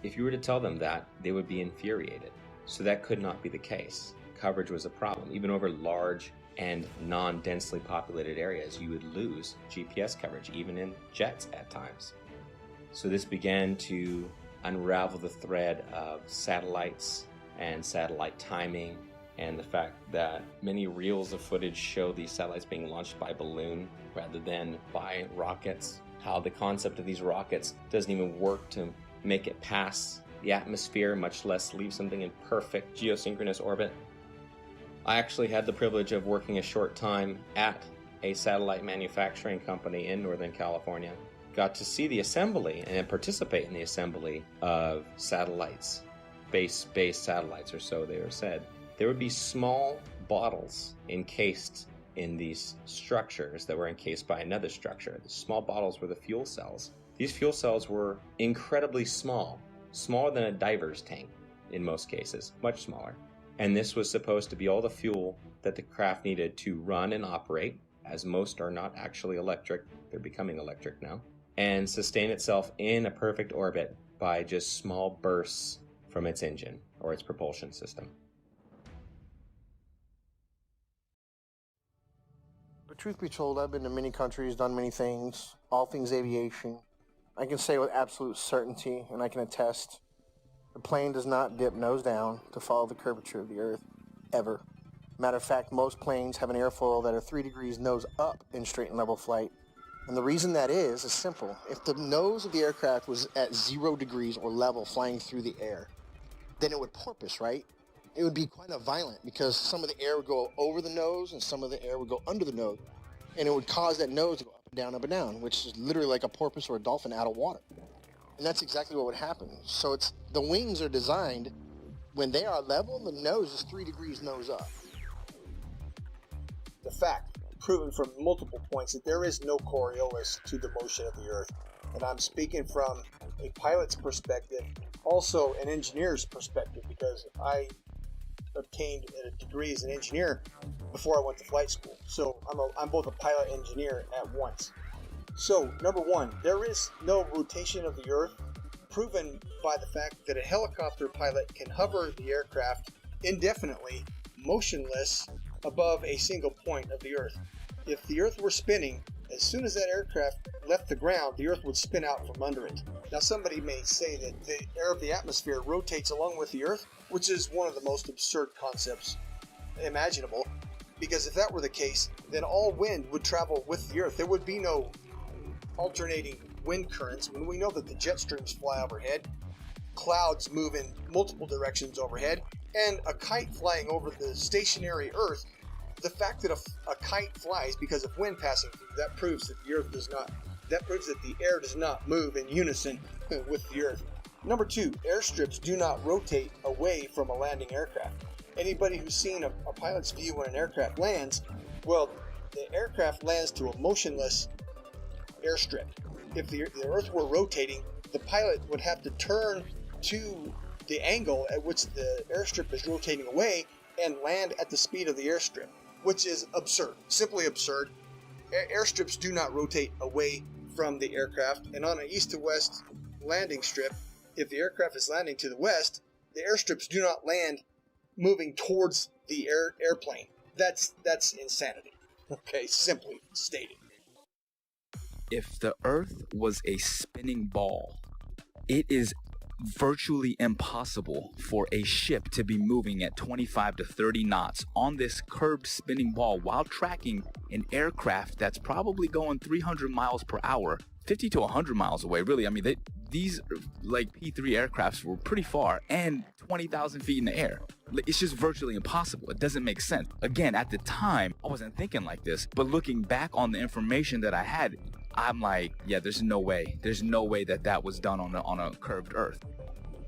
If you were to tell them that, they would be infuriated. So that could not be the case. Coverage was a problem. Even over large and non-densely populated areas, you would lose GPS coverage, even in jets at times. So this began to unravel the thread of satellites and satellite timing, and the fact that many reels of footage show these satellites being launched by balloon rather than by rockets. How the concept of these rockets doesn't even work to make it past the atmosphere, much less leave something in perfect geosynchronous orbit. I actually had the privilege of working a short time at a satellite manufacturing company in Northern California. Got to see the assembly and participate in the assembly of satellites, space-based satellites, or so they were said. There would be small bottles encased in these structures that were encased by another structure. The small bottles were the fuel cells. These fuel cells were incredibly small, smaller than a diver's tank in most cases, much smaller. And this was supposed to be all the fuel that the craft needed to run and operate, as most are not actually electric, they're becoming electric now, and sustain itself in a perfect orbit by just small bursts from its engine or its propulsion system. But truth be told, I've been to many countries, done many things, all things aviation. I can say with absolute certainty, and I can attest, the plane does not dip nose down to follow the curvature of the Earth, ever. Matter of fact, most planes have an airfoil that are 3 degrees nose up in straight and level flight. And the reason that is simple. If the nose of the aircraft was at 0 degrees or level flying through the air, then it would porpoise, right? It would be quite violent because some of the air would go over the nose and some of the air would go under the nose. And it would cause that nose to go up and down, which is literally like a porpoise or a dolphin out of water. And that's exactly what would happen. So the wings are designed, when they are level, the nose is 3 degrees nose up. The fact, proven from multiple points, that there is no Coriolis to the motion of the Earth. And I'm speaking from a pilot's perspective, also an engineer's perspective, because I obtained a degree as an engineer before I went to flight school. So I'm both a pilot and engineer at once. So, number one, there is no rotation of the Earth, proven by the fact that a helicopter pilot can hover the aircraft indefinitely, motionless, above a single point of the Earth. If the Earth were spinning, as soon as that aircraft left the ground, the Earth would spin out from under it. Now, somebody may say that the air of the atmosphere rotates along with the Earth, which is one of the most absurd concepts imaginable, because if that were the case, then all wind would travel with the Earth. There would be no alternating wind currents when we know that the jet streams fly overhead, clouds move in multiple directions overhead, and a kite flying over the stationary Earth. The fact that a kite flies because of wind passing through, that proves that the Earth does not. That proves that the air does not move in unison with the Earth. Number two, airstrips do not rotate away from a landing aircraft. Anybody who's seen a pilot's view when an aircraft lands, well, the aircraft lands to a motionless airstrip. If the Earth were rotating, the pilot would have to turn to the angle at which the airstrip is rotating away and land at the speed of the airstrip, which is absurd, simply absurd. Airstrips do not rotate away from the aircraft, and on an east to west landing strip, if the aircraft is landing to the west, the airstrips do not land moving towards the airplane. That's insanity. Okay, simply stated. If the Earth was a spinning ball, it is virtually impossible for a ship to be moving at 25 to 30 knots on this curved spinning ball while tracking an aircraft that's probably going 300 miles per hour, 50 to 100 miles away. Really, I mean, these like P3 aircrafts were pretty far and 20,000 feet in the air. It's just virtually impossible. It doesn't make sense. Again, at the time, I wasn't thinking like this, but looking back on the information that I had, I'm like, yeah, there's no way. There's no way that was done on a curved Earth.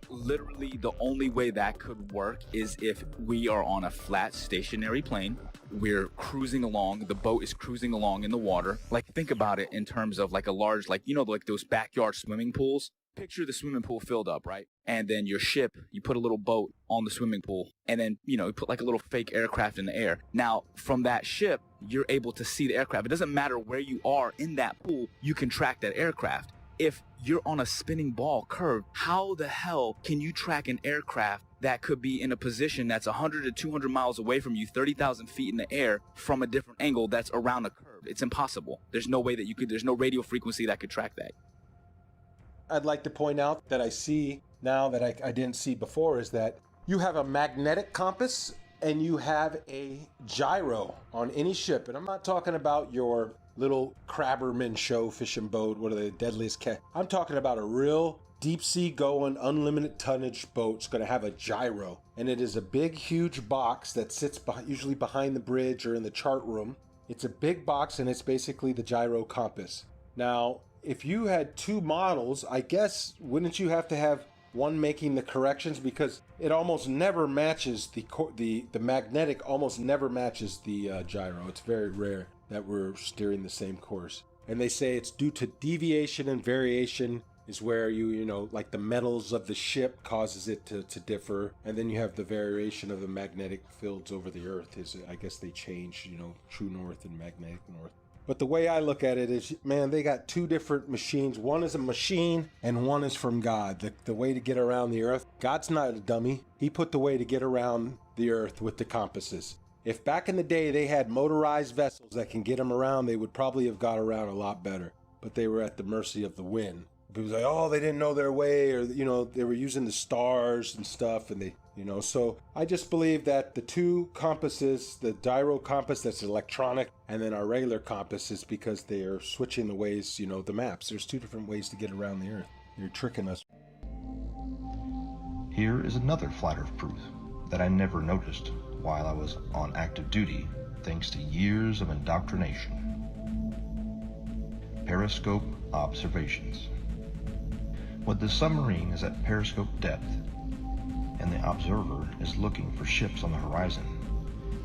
Literally, the only way that could work is if we are on a flat, stationary plane. We're cruising along. The boat is cruising along in the water. Like, think about it in terms of like a large, like, you know, like those backyard swimming pools. Picture the swimming pool filled up, right? And then your ship, you put a little boat on the swimming pool, and then, you know, you put like a little fake aircraft in the air. Now, from that ship, you're able to see the aircraft. It doesn't matter where you are in that pool, you can track that aircraft. If you're on a spinning ball curve, how the hell can you track an aircraft that could be in a position that's 100 to 200 miles away from you, 30,000 feet in the air from a different angle that's around a curve? It's impossible. There's no way that you could, there's no radio frequency that could track that. I'd like to point out that I see now that I didn't see before is that you have a magnetic compass and you have a gyro on any ship. And I'm not talking about your little Crabberman show fishing boat, what are the deadliest cat? I'm talking about a real deep sea going, unlimited tonnage boat's going to have a gyro. And it is a big, huge box that sits usually behind the bridge or in the chart room. It's a big box and it's basically the gyro compass. Now, if you had two models, I guess, wouldn't you have to have one making the corrections, because it almost never matches the magnetic almost never matches the gyro. It's very rare that we're steering the same course. And they say it's due to deviation and variation is where you know, like the metals of the ship causes it to differ. And then you have the variation of the magnetic fields over the earth is, I guess they change, you know, true north and magnetic north. But the way I look at it is, man, they got two different machines. One is a machine and one is from God. The way to get around the earth. God's not a dummy. He put the way to get around the earth with the compasses. If back in the day they had motorized vessels that can get them around, they would probably have got around a lot better. But they were at the mercy of the wind. People say, oh, they didn't know their way, or, you know, they were using the stars and stuff, and they, you know, so I just believe that the two compasses, the gyro compass that's electronic, and then our regular compass is because they are switching the ways, you know, the maps. There's two different ways to get around the earth. You're tricking us. Here is another flat earth proof that I never noticed while I was on active duty, thanks to years of indoctrination. Periscope observations. When the submarine is at periscope depth and the observer is looking for ships on the horizon,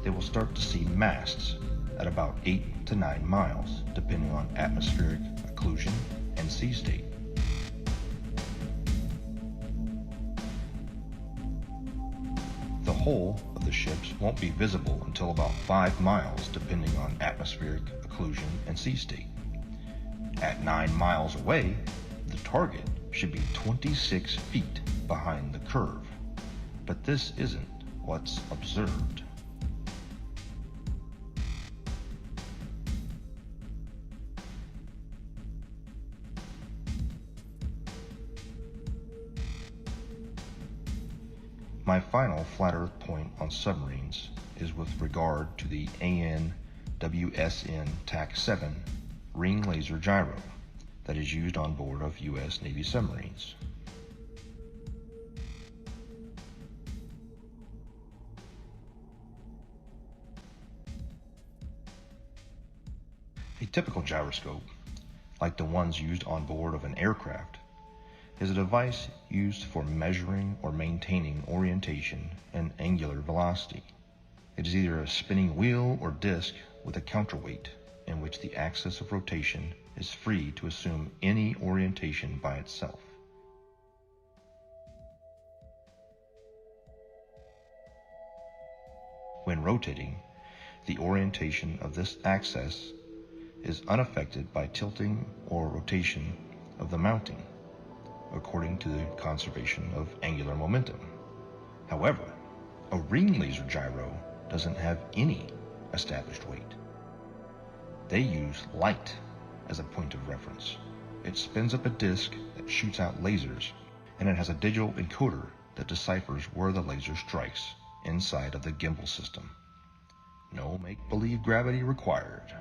they will start to see masts at about 8 to 9 miles, depending on atmospheric occlusion and sea state. The hull of the ships won't be visible until about 5 miles, depending on atmospheric occlusion and sea state. At 9 miles away, the target should be 26 feet behind the curve, but this isn't what's observed. My final flat earth point on submarines is with regard to the AN/WSN TAC-7 ring laser gyro that is used on board of U.S. Navy submarines. A typical gyroscope, like the ones used on board of an aircraft, is a device used for measuring or maintaining orientation and angular velocity. It is either a spinning wheel or disc with a counterweight in which the axis of rotation is free to assume any orientation by itself. When rotating, the orientation of this axis is unaffected by tilting or rotation of the mounting, according to the conservation of angular momentum. However, a ring laser gyro doesn't have any established weight. They use light as a point of reference. It spins up a disk that shoots out lasers, and it has a digital encoder that deciphers where the laser strikes inside of the gimbal system. No make-believe gravity required.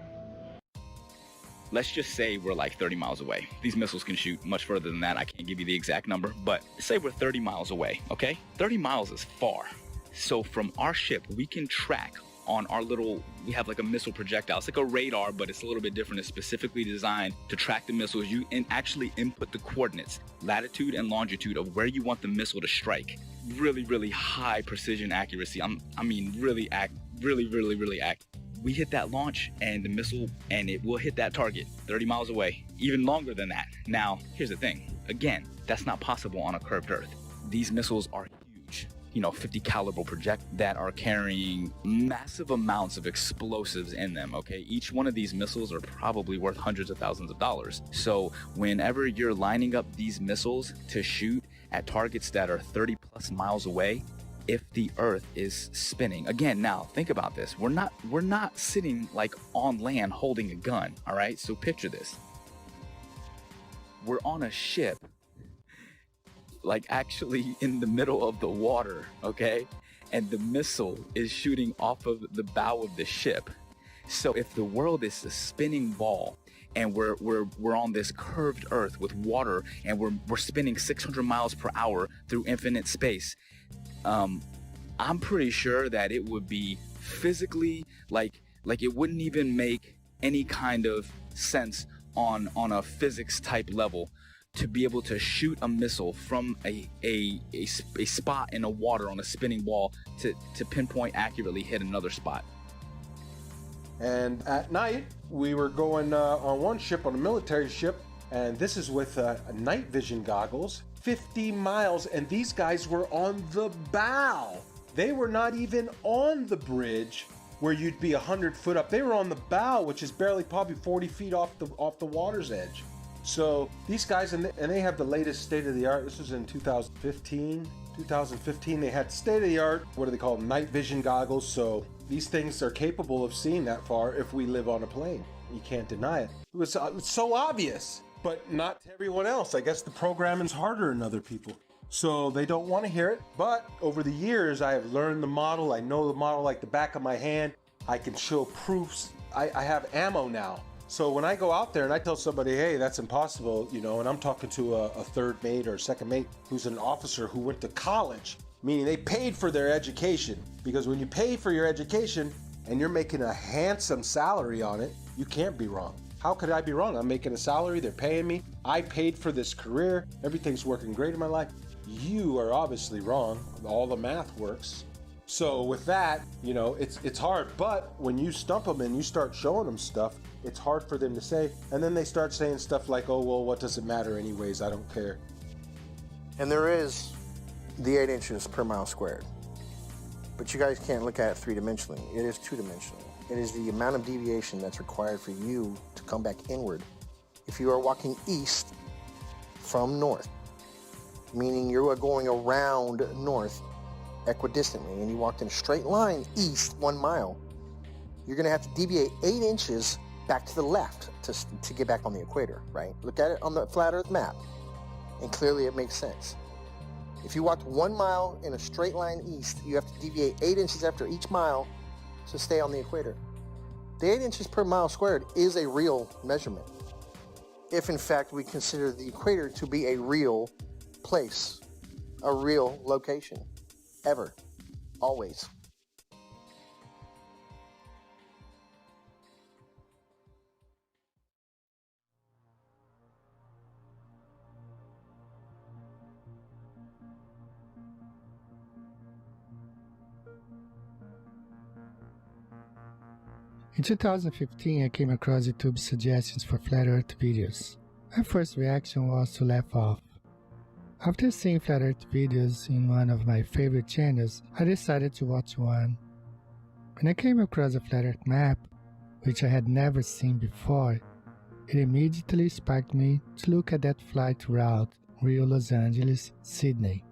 Let's just say we're like 30 miles away. These missiles can shoot much further than that. I can't give you the exact number, but say we're 30 miles away, okay? 30 miles is far. So from our ship, we can track on our we have like a missile projectile. It's like a radar, but it's a little bit different. It's specifically designed to track the missiles. You actually input the coordinates, latitude and longitude of where you want the missile to strike. Really, really high precision accuracy. Really accurate. We hit that launch and the missile, and it will hit that target 30 miles away, even longer than that. Now, here's the thing. Again, that's not possible on a curved Earth. These missiles are huge, 50 caliber projectiles that are carrying massive amounts of explosives in them, okay? Each one of these missiles are probably worth hundreds of thousands of dollars. So whenever you're lining up these missiles to shoot at targets that are 30 plus miles away, if the Earth is spinning, again, now think about this. We're not sitting like on land holding a gun, all right? So picture this. We're on a ship, like actually in the middle of the water, okay? And the missile is shooting off of the bow of the ship. So if the world is a spinning ball and we're on this curved Earth with water and we're spinning 600 miles per hour through infinite space, I'm pretty sure that it would be physically like it wouldn't even make any kind of sense on a physics type level to be able to shoot a missile from a spot in the water on a spinning ball to pinpoint accurately hit another spot. And at night, we were going on one ship, on a military ship, and this is with night vision goggles, 50 miles, and these guys were on the bow. They were not even on the bridge where you'd be 100 foot up. They were on the bow, which is barely probably 40 feet off the water's edge. So these guys, and they have the latest state-of-the-art. This was in 2015. 2015, they had state-of-the-art, what do they call them, night vision goggles. So these things are capable of seeing that far if we live on a plane. You can't deny it. It was so obvious, but not to everyone else. I guess the programming's harder than other people, so they don't want to hear it. But over the years, I have learned the model. I know the model like the back of my hand. I can show proofs. I have ammo now. So when I go out there and I tell somebody, hey, that's impossible, and I'm talking to a third mate or second mate who's an officer who went to college, meaning they paid for their education. Because when you pay for your education and you're making a handsome salary on it, you can't be wrong. How could I be wrong? I'm making a salary, they're paying me, I paid for this career, everything's working great in my life. You are obviously wrong. All the math works. So with that, it's hard. But when you stump them and you start showing them stuff, it's hard for them to say. And then they start saying stuff like, oh, well, what does it matter anyways? I don't care. And there is the 8 inches per mile squared. But you guys can't look at it three-dimensionally. It is two-dimensional. It is the amount of deviation that's required for you to come back inward. If you are walking east from north, meaning you are going around north equidistantly, and you walked in a straight line east 1 mile, you're going to have to deviate 8 inches back to the left to get back on the equator, right? Look at it on the flat earth map, and clearly it makes sense. If you walked 1 mile in a straight line east, you have to deviate 8 inches after each mile to stay on the equator. The 8 inches per mile squared is a real measurement, if in fact we consider the equator to be a real place, a real location, ever, always. In 2015, I came across YouTube's suggestions for Flat Earth videos. My first reaction was to laugh off. After seeing Flat Earth videos in one of my favorite channels, I decided to watch one. When I came across a Flat Earth map which I had never seen before, it immediately sparked me to look at that flight route Rio-Los Angeles-Sydney.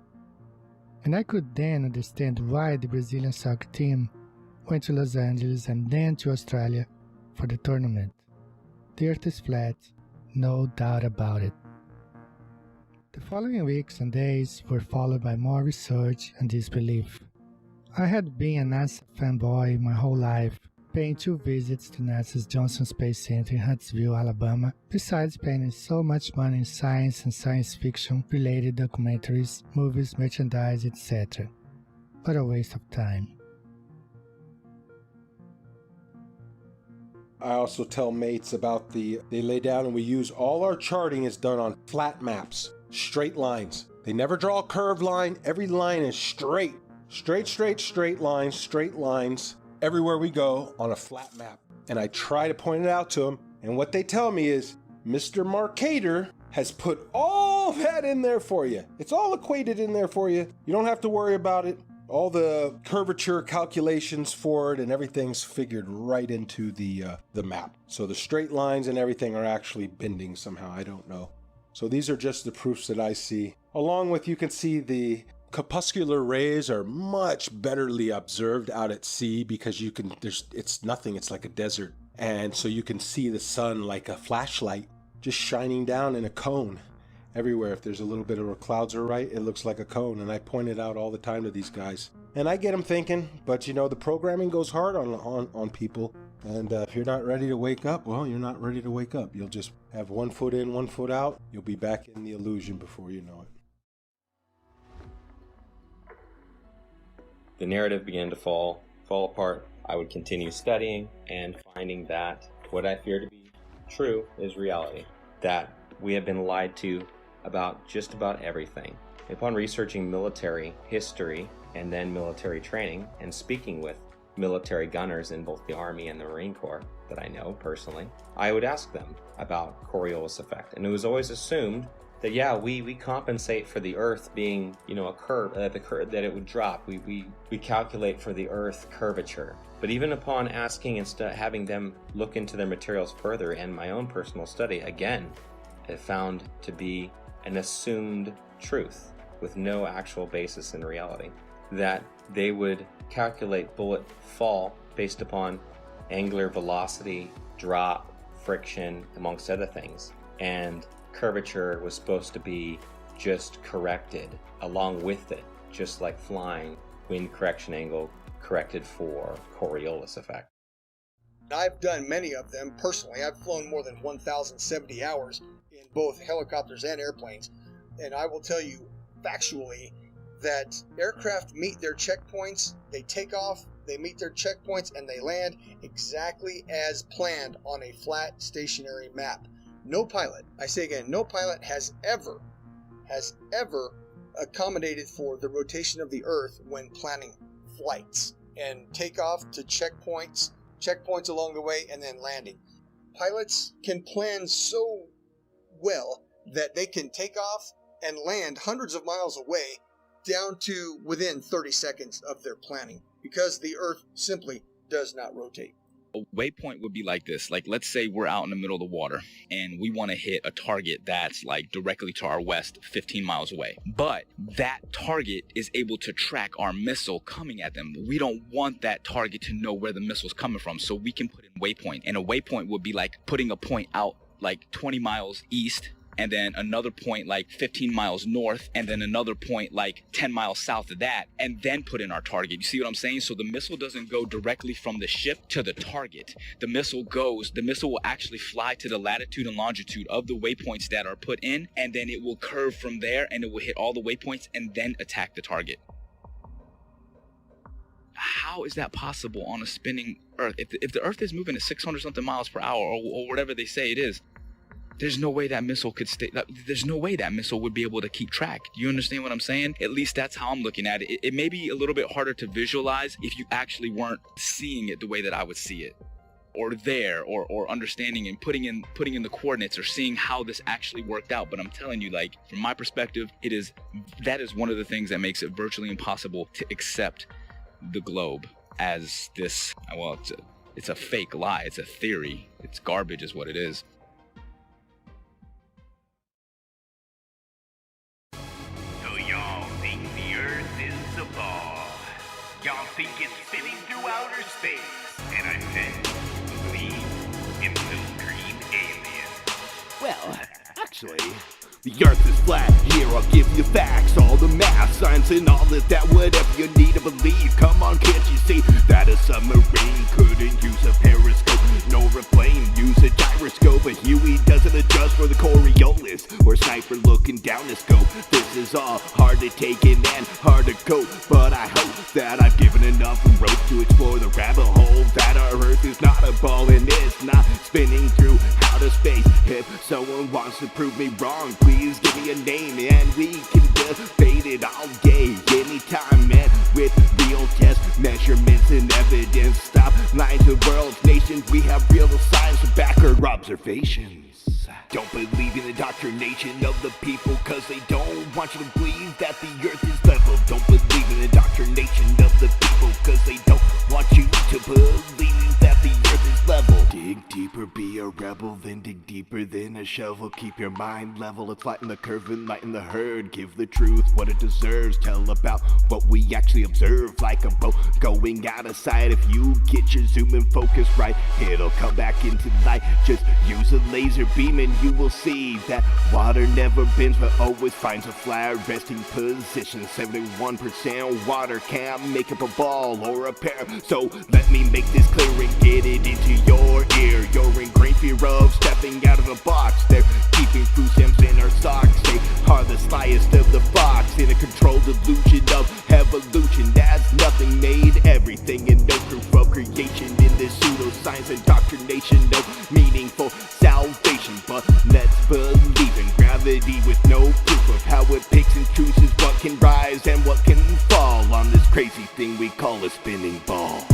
And I could then understand why the Brazilian soccer team went to Los Angeles and then to Australia for the tournament. The Earth is flat, no doubt about it. The following weeks and days were followed by more research and disbelief. I had been a NASA fanboy my whole life, paying 2 visits to NASA's Johnson Space Center in Huntsville, Alabama, besides spending so much money in science and science fiction related documentaries, movies, merchandise, etc. What a waste of time. I also tell mates about they lay down and we use all our charting is done on flat maps, straight lines. They never draw a curved line. Every line is straight. Straight lines. Everywhere we go on a flat map. And I try to point it out to them. And what they tell me is, Mr. Marcator has put all that in there for you. It's all equated in there for you. You don't have to worry about it. All the curvature calculations for it and everything's figured right into the map. So the straight lines and everything are actually bending somehow. I don't know. So these are just the proofs that I see. Along with, you can see the corpuscular rays are much betterly observed out at sea because it's nothing, it's like a desert. And so you can see the sun like a flashlight just shining down in a cone everywhere. If there's a little bit of clouds are right, it looks like a cone. And I point it out all the time to these guys. And I get them thinking, but you know, the programming goes hard on people. And if you're not ready to wake up, well, you're not ready to wake up. You'll just have 1 foot in, 1 foot out. You'll be back in the illusion before you know it. The narrative began to fall apart. I would continue studying and finding that what I fear to be true is reality. That we have been lied to about just about everything. Upon researching military history and then military training and speaking with military gunners in both the Army and the Marine Corps that I know personally, I would ask them about Coriolis effect. And it was always assumed that, yeah, we compensate for the Earth being, you know, a curve, that it would drop. We calculate for the Earth curvature. But even upon asking and having them look into their materials further and my own personal study, again, it found to be an assumed truth with no actual basis in reality. That they would calculate bullet fall based upon angular velocity, drop, friction, amongst other things. And curvature was supposed to be just corrected along with it, just like flying, wind correction angle corrected for Coriolis effect. I've done many of them personally. I've flown more than 1,070 hours in both helicopters and airplanes, and I will tell you factually that aircraft meet their checkpoints, they take off, they meet their checkpoints, and they land exactly as planned on a flat stationary map. No pilot, I say again, no pilot has ever accommodated for the rotation of the Earth when planning flights and takeoff to checkpoints along the way, and then landing. Pilots can plan so well that they can take off and land hundreds of miles away down to within 30 seconds of their planning because the Earth simply does not rotate. A waypoint would be like this. Like, let's say we're out in the middle of the water and we want to hit a target that's like directly to our west, 15 miles away. But that target is able to track our missile coming at them. We don't want that target to know where the missile's coming from, so we can put in waypoint. And a waypoint would be like putting a point out like 20 miles east, and then another point like 15 miles north, and then another point like 10 miles south of that, and then put in our target. You see what I'm saying? So the missile doesn't go directly from the ship to the target. The missile will actually fly to the latitude and longitude of the waypoints that are put in, and then it will curve from there, and it will hit all the waypoints and then attack the target. How is that possible on a spinning Earth? If the Earth is moving at 600 something miles per hour, or whatever they say it is, there's no way that missile could stay. There's no way that missile would be able to keep track. Do you understand what I'm saying? At least that's how I'm looking at it. It may be a little bit harder to visualize if you actually weren't seeing it the way that I would see it, or there, or understanding and putting in the coordinates, or seeing how this actually worked out. But I'm telling you, like, from my perspective, that is one of the things that makes it virtually impossible to accept the globe as this, well, It's a fake lie. It's a theory. It's garbage is what it is. So y'all think the Earth is a ball. Y'all think it's spinning through outer space. And I said, believe in blue green aliens. Well, actually, the Earth is flat. Here I'll give you facts, all the math, science, and all that whatever you need to believe. Come on, can't you see that a submarine couldn't use a periscope, nor a plane use a gyroscope? But Huey doesn't adjust for the Coriolis or sniper looking down the scope. This is all hard to take in and hard to cope, but I hope that I've given enough rope to explore the rabbit hole that our Earth is not a ball and it's not spinning through outer space. If someone wants to prove me wrong, please give me a name and we can debate it all day, anytime, and with real tests, measurements, and evidence. Stop lying to the world's nations. We have real science to back our observations. Don't believe in the indoctrination of the people, cause they don't want you to believe that the Earth is level. Don't believe in the indoctrination of the people, cause they don't want you to believe that the Earth is level. Dig deeper, be a rebel, then dig deeper than a shovel. Keep your mind level, it's flatten the curve and lighten the herd. Give the truth what it deserves, tell about what we actually observe. Like a boat going out of sight, if you get your zoom and focus right, it'll come back into light. Just use a laser beam and you will see that water never bends but always finds a flat resting position. 71% water can't make up a ball or a pair, so let me make this clear and get it into your ear. You're in great fear of stepping out of the box. They're keeping food stamps in our socks. They are the slyest of the fox in a controlled illusion of evolution. As nothing made everything and no proof of creation in this pseudoscience indoctrination. No meaningful salvation, but let's believe in gravity with no proof of how it picks and chooses what can rise and what can fall on this crazy thing we call a spinning ball.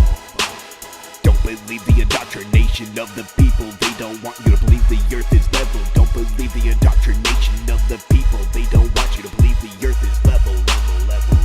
Don't believe the indoctrination of the people. They don't want you to believe the Earth is level. Don't believe the indoctrination of the people. They don't want you to believe the Earth is level.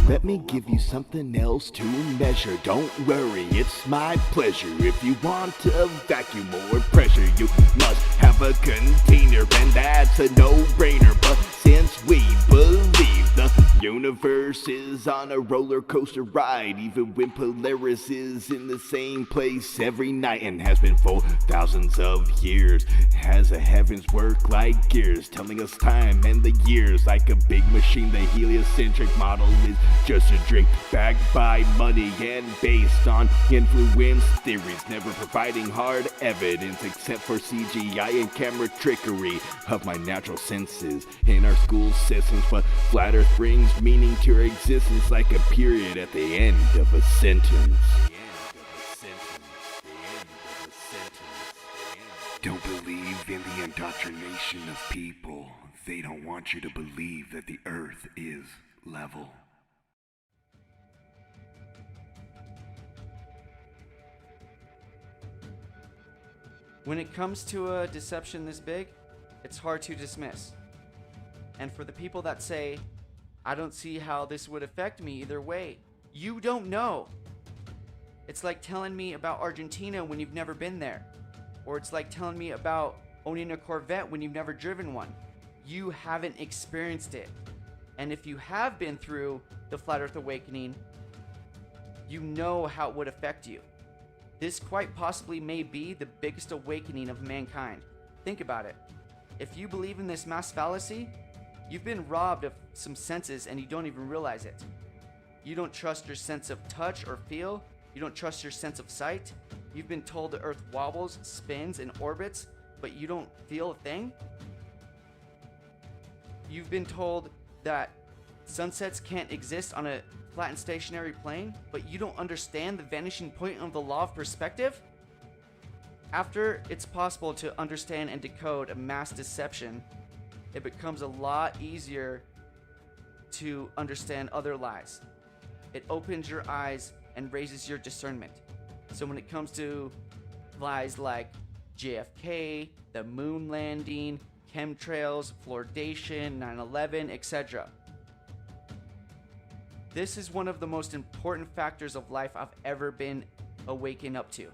Let me give you something else to measure. Don't worry, it's my pleasure. If you want to vacuum or pressure, you must have a container, and that's a no-brainer. But since we believe the universe is on a roller coaster ride, even when Polaris is in the same place every night and has been for thousands of years, has the heavens work like gears, telling us time and the years like a big machine. The heliocentric model is just a drink backed by money and based on influence theories, never providing hard evidence except for CGI and camera trickery of my natural senses in our school systems. But flat Earth brings meaning to our existence like a period at the end of a sentence. Don't believe in the indoctrination of people. They don't want you to believe that the Earth is level. When it comes to a deception this big, it's hard to dismiss. And for the people that say, I don't see how this would affect me either way, you don't know. It's like telling me about Argentina when you've never been there. Or it's like telling me about owning a Corvette when you've never driven one. You haven't experienced it. And if you have been through the Flat Earth Awakening, you know how it would affect you. This quite possibly may be the biggest awakening of mankind. Think about it. If you believe in this mass fallacy, you've been robbed of some senses and you don't even realize it. You don't trust your sense of touch or feel. You don't trust your sense of sight. You've been told the Earth wobbles, spins, and orbits, but you don't feel a thing. You've been told that sunsets can't exist on a flat and stationary plane, but you don't understand the vanishing point of the law of perspective. After it's possible to understand and decode a mass deception, it becomes a lot easier to understand other lies. It opens your eyes and raises your discernment. So when it comes to lies like JFK, the moon landing, chemtrails, fluoridation, 9/11, etc., this is one of the most important factors of life I've ever been awakened up to.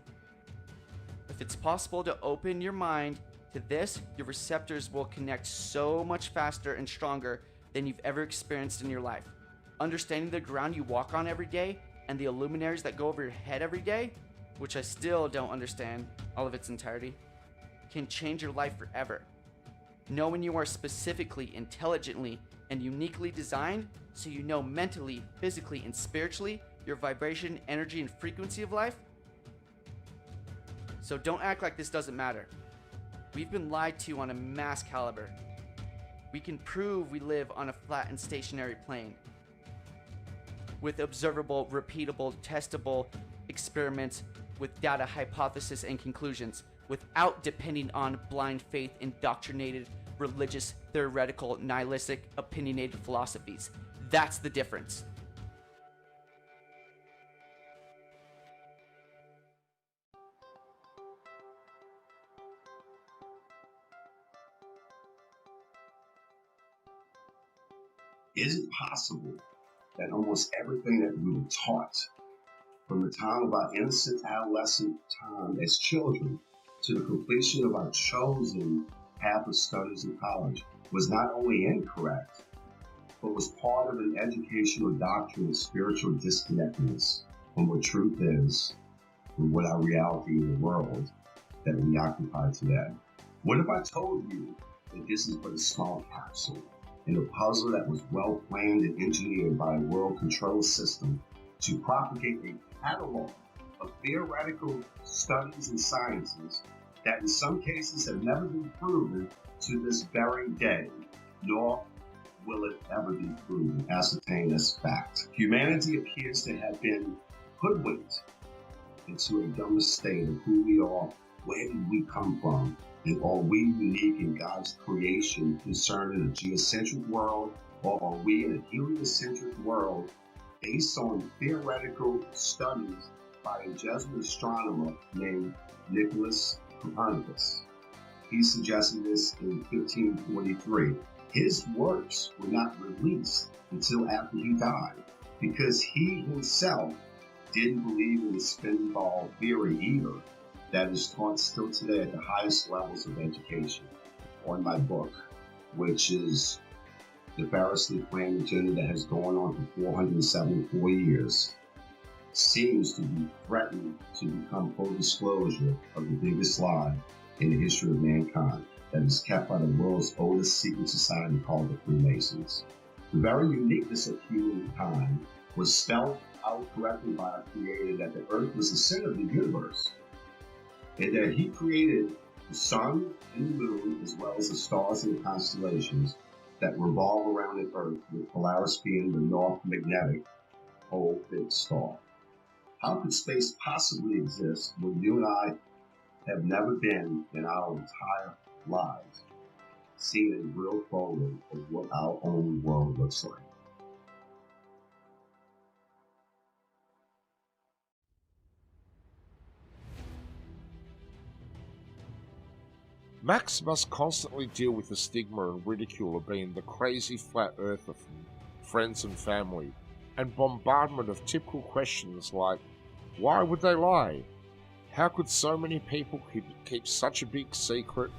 If it's possible to open your mind to this, your receptors will connect so much faster and stronger than you've ever experienced in your life. Understanding the ground you walk on every day and the luminaries that go over your head every day, which I still don't understand all of its entirety, can change your life forever. Knowing you are specifically, intelligently, and uniquely designed so you know mentally, physically, and spiritually your vibration, energy, and frequency of life. So don't act like this doesn't matter. We've been lied to on a mass caliber. We can prove we live on a flat and stationary plane with observable, repeatable, testable experiments with data, hypothesis, and conclusions without depending on blind faith, indoctrinated, religious, theoretical, nihilistic, opinionated philosophies. That's the difference. Is it possible that almost everything that we were taught from the time of our innocent adolescent time as children to the completion of our chosen path of studies in college was not only incorrect, but was part of an educational doctrine of spiritual disconnectedness from what truth is and what our reality in the world that we occupy today? What if I told you that this is but a small capsule in a puzzle that was well planned and engineered by a world control system to propagate a catalog of theoretical studies and sciences that in some cases have never been proven to this very day, nor will it ever be proven, ascertained as fact. Humanity appears to have been hoodwinked into a dumber state of who we are, where did we come from, and are we unique in God's creation concerning a geocentric world, or are we in a heliocentric world based on theoretical studies by a Jesuit astronomer named Nicholas Copernicus? He suggested this in 1543. His works were not released until after he died because he himself didn't believe in the spin ball theory either that is taught still today at the highest levels of education. On my book, which is the variously planned agenda that has gone on for 474 years, seems to be threatened to become full disclosure of the biggest lie in the history of mankind that is kept by the world's oldest secret society called the Freemasons. The very uniqueness of humankind was spelled out correctly by our Creator that the earth was the center of the universe, and that He created the sun and the moon as well as the stars and the constellations that revolve around the earth, with Polaris being the north magnetic pole big star. How could space possibly exist when you and I have never been in our entire lives seen a real photo of what our own world looks like? Max must constantly deal with the stigma and ridicule of being the crazy flat earther from friends and family, and bombardment of typical questions like, why would they lie? How could so many people keep such a big secret?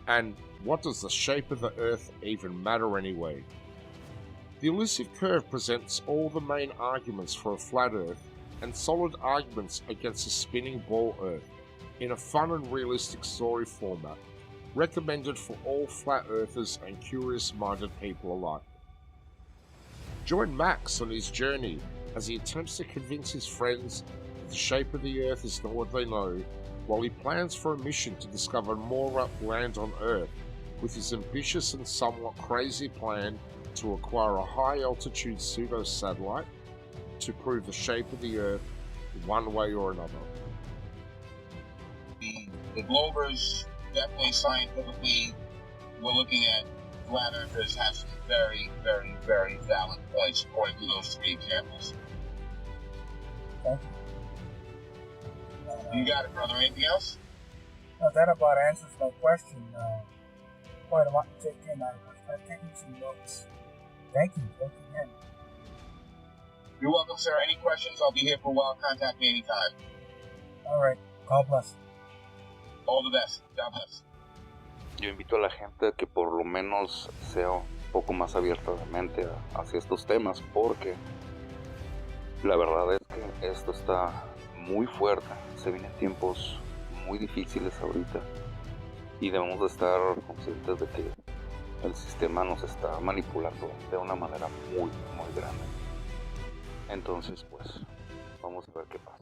And what does the shape of the earth even matter anyway? The elusive curve presents all the main arguments for a flat earth and solid arguments against a spinning ball earth in a fun and realistic story format, recommended for all flat earthers and curious-minded people alike. Join Max on his journey as he attempts to convince his friends that the shape of the earth is not what they know, while he plans for a mission to discover more land on Earth with his ambitious and somewhat crazy plan to acquire a high-altitude pseudo-satellite to prove the shape of the Earth one way or another. The Globers, definitely scientifically, we're looking at flat earthers have some very, very, very valid points according to those three examples. You got it, brother. Anything else? No, that about answers my question. Quite a lot to take in. I've taken some notes. Thank you. Thank you again. You're welcome, sir. Any questions? I'll be here for a while. Contact me anytime. All right. God bless. All the best. God bless. Yo invito a la gente a que por lo menos sea un poco más abierta de mente hacia estos temas, porque la verdad es que esto está muy fuerte. Se vienen tiempos muy difíciles ahorita y debemos de estar conscientes de que el sistema nos está manipulando de una manera muy, muy grande. Entonces, pues, vamos a ver qué pasa.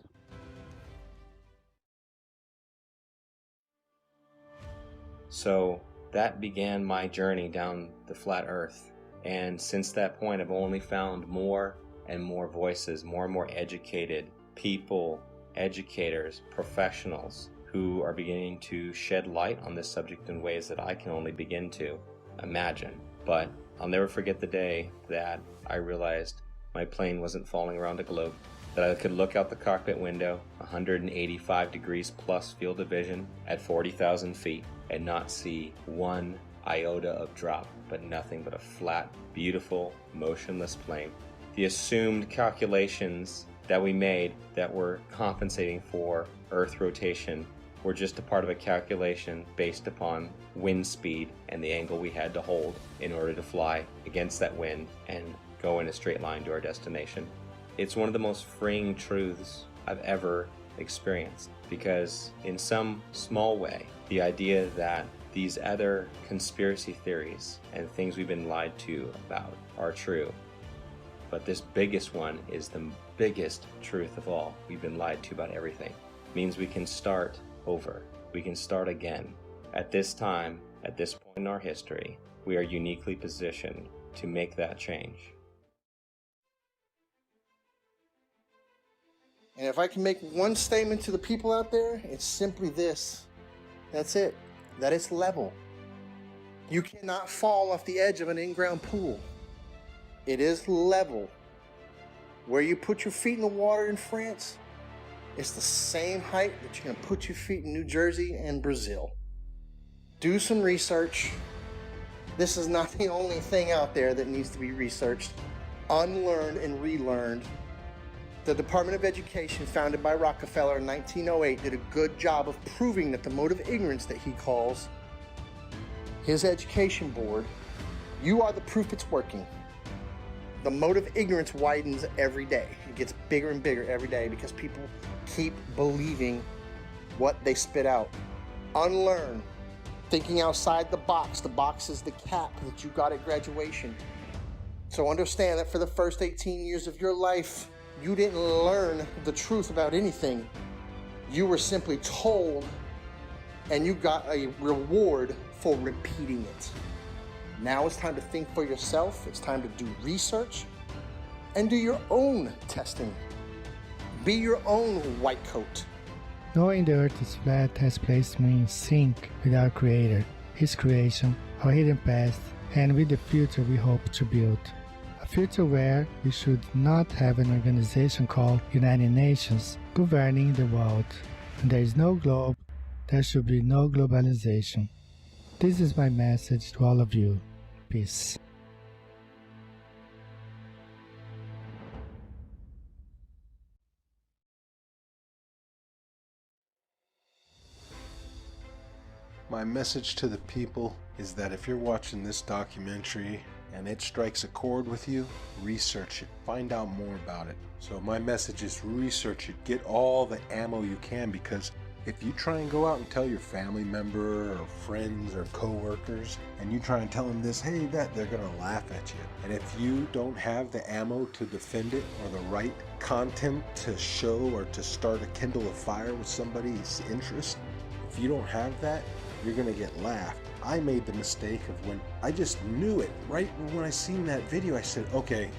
So that began my journey down the flat earth. And since that point, I've only found more and more voices, more and more educated people, educators, professionals who are beginning to shed light on this subject in ways that I can only begin to imagine. But I'll never forget the day that I realized my plane wasn't falling around a globe, that I could look out the cockpit window, 185 degrees plus field of vision at 40,000 feet, and not see one iota of drop, but nothing but a flat, beautiful, motionless plane. The assumed calculations that we made that were compensating for Earth rotation were just a part of a calculation based upon wind speed and the angle we had to hold in order to fly against that wind and go in a straight line to our destination. It's one of the most freeing truths I've ever experienced, because in some small way, the idea that these other conspiracy theories and things we've been lied to about are true. But this biggest one is the biggest truth of all. We've been lied to about everything. It means we can start over. We can start again. At this time, at this point in our history, we are uniquely positioned to make that change. And if I can make one statement to the people out there, it's simply this. That's it. That it's level. You cannot fall off the edge of an in-ground pool. It is level. Where you put your feet in the water in France, it's the same height that you're going to put your feet in New Jersey and Brazil. Do some research. This is not the only thing out there that needs to be researched, unlearned and relearned. The Department of Education, founded by Rockefeller in 1908, did a good job of proving that the mode of ignorance that he calls his education board, you are the proof it's working. The mode of ignorance widens every day. It gets bigger and bigger every day because people keep believing what they spit out. Unlearn. Thinking outside the box. The box is the cap that you got at graduation. So understand that for the first 18 years of your life, you didn't learn the truth about anything. You were simply told, and you got a reward for repeating it. Now it's time to think for yourself. It's time to do research and do your own testing. Be your own white coat. Knowing the earth is flat has placed me in sync with our Creator, His creation, our hidden past, and with the future we hope to build. A future where we should not have an organization called United Nations governing the world. And there is no globe, there should be no globalization. This is my message to all of you. Peace. My message to the people is that if you're watching this documentary and it strikes a chord with you, research it. Find out more about it. So my message is research it. Get all the ammo you can, because if you try and go out and tell your family member or friends or coworkers and you try and tell them this, hey, that, they're going to laugh at you. And if you don't have the ammo to defend it or the right content to show or to start a kindle a fire with somebody's interest, if you don't have that, you're going to get laughed. I made the mistake of when I just knew it. Right when I seen that video, I said, okay,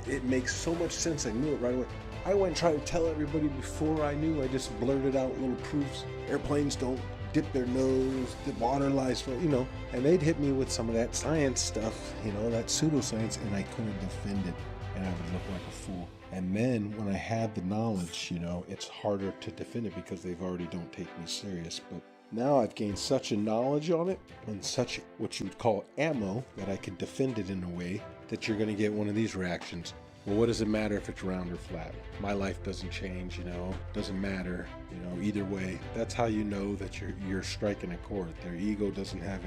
it makes so much sense. I knew it right away. I went and tried to tell everybody before I knew. I just blurted out little proofs. Airplanes don't dip their nose, the water lies, and they'd hit me with some of that science stuff, that pseudoscience, and I couldn't defend it, and I would look like a fool. And then when I had the knowledge, it's harder to defend it because they've already don't take me serious. But now I've gained such a knowledge on it and such what you would call ammo that I can defend it in a way that you're going to get one of these reactions. well, what does it matter if it's round or flat? My life doesn't change, doesn't matter, either way. That's how you know that you're striking a chord. Their ego doesn't have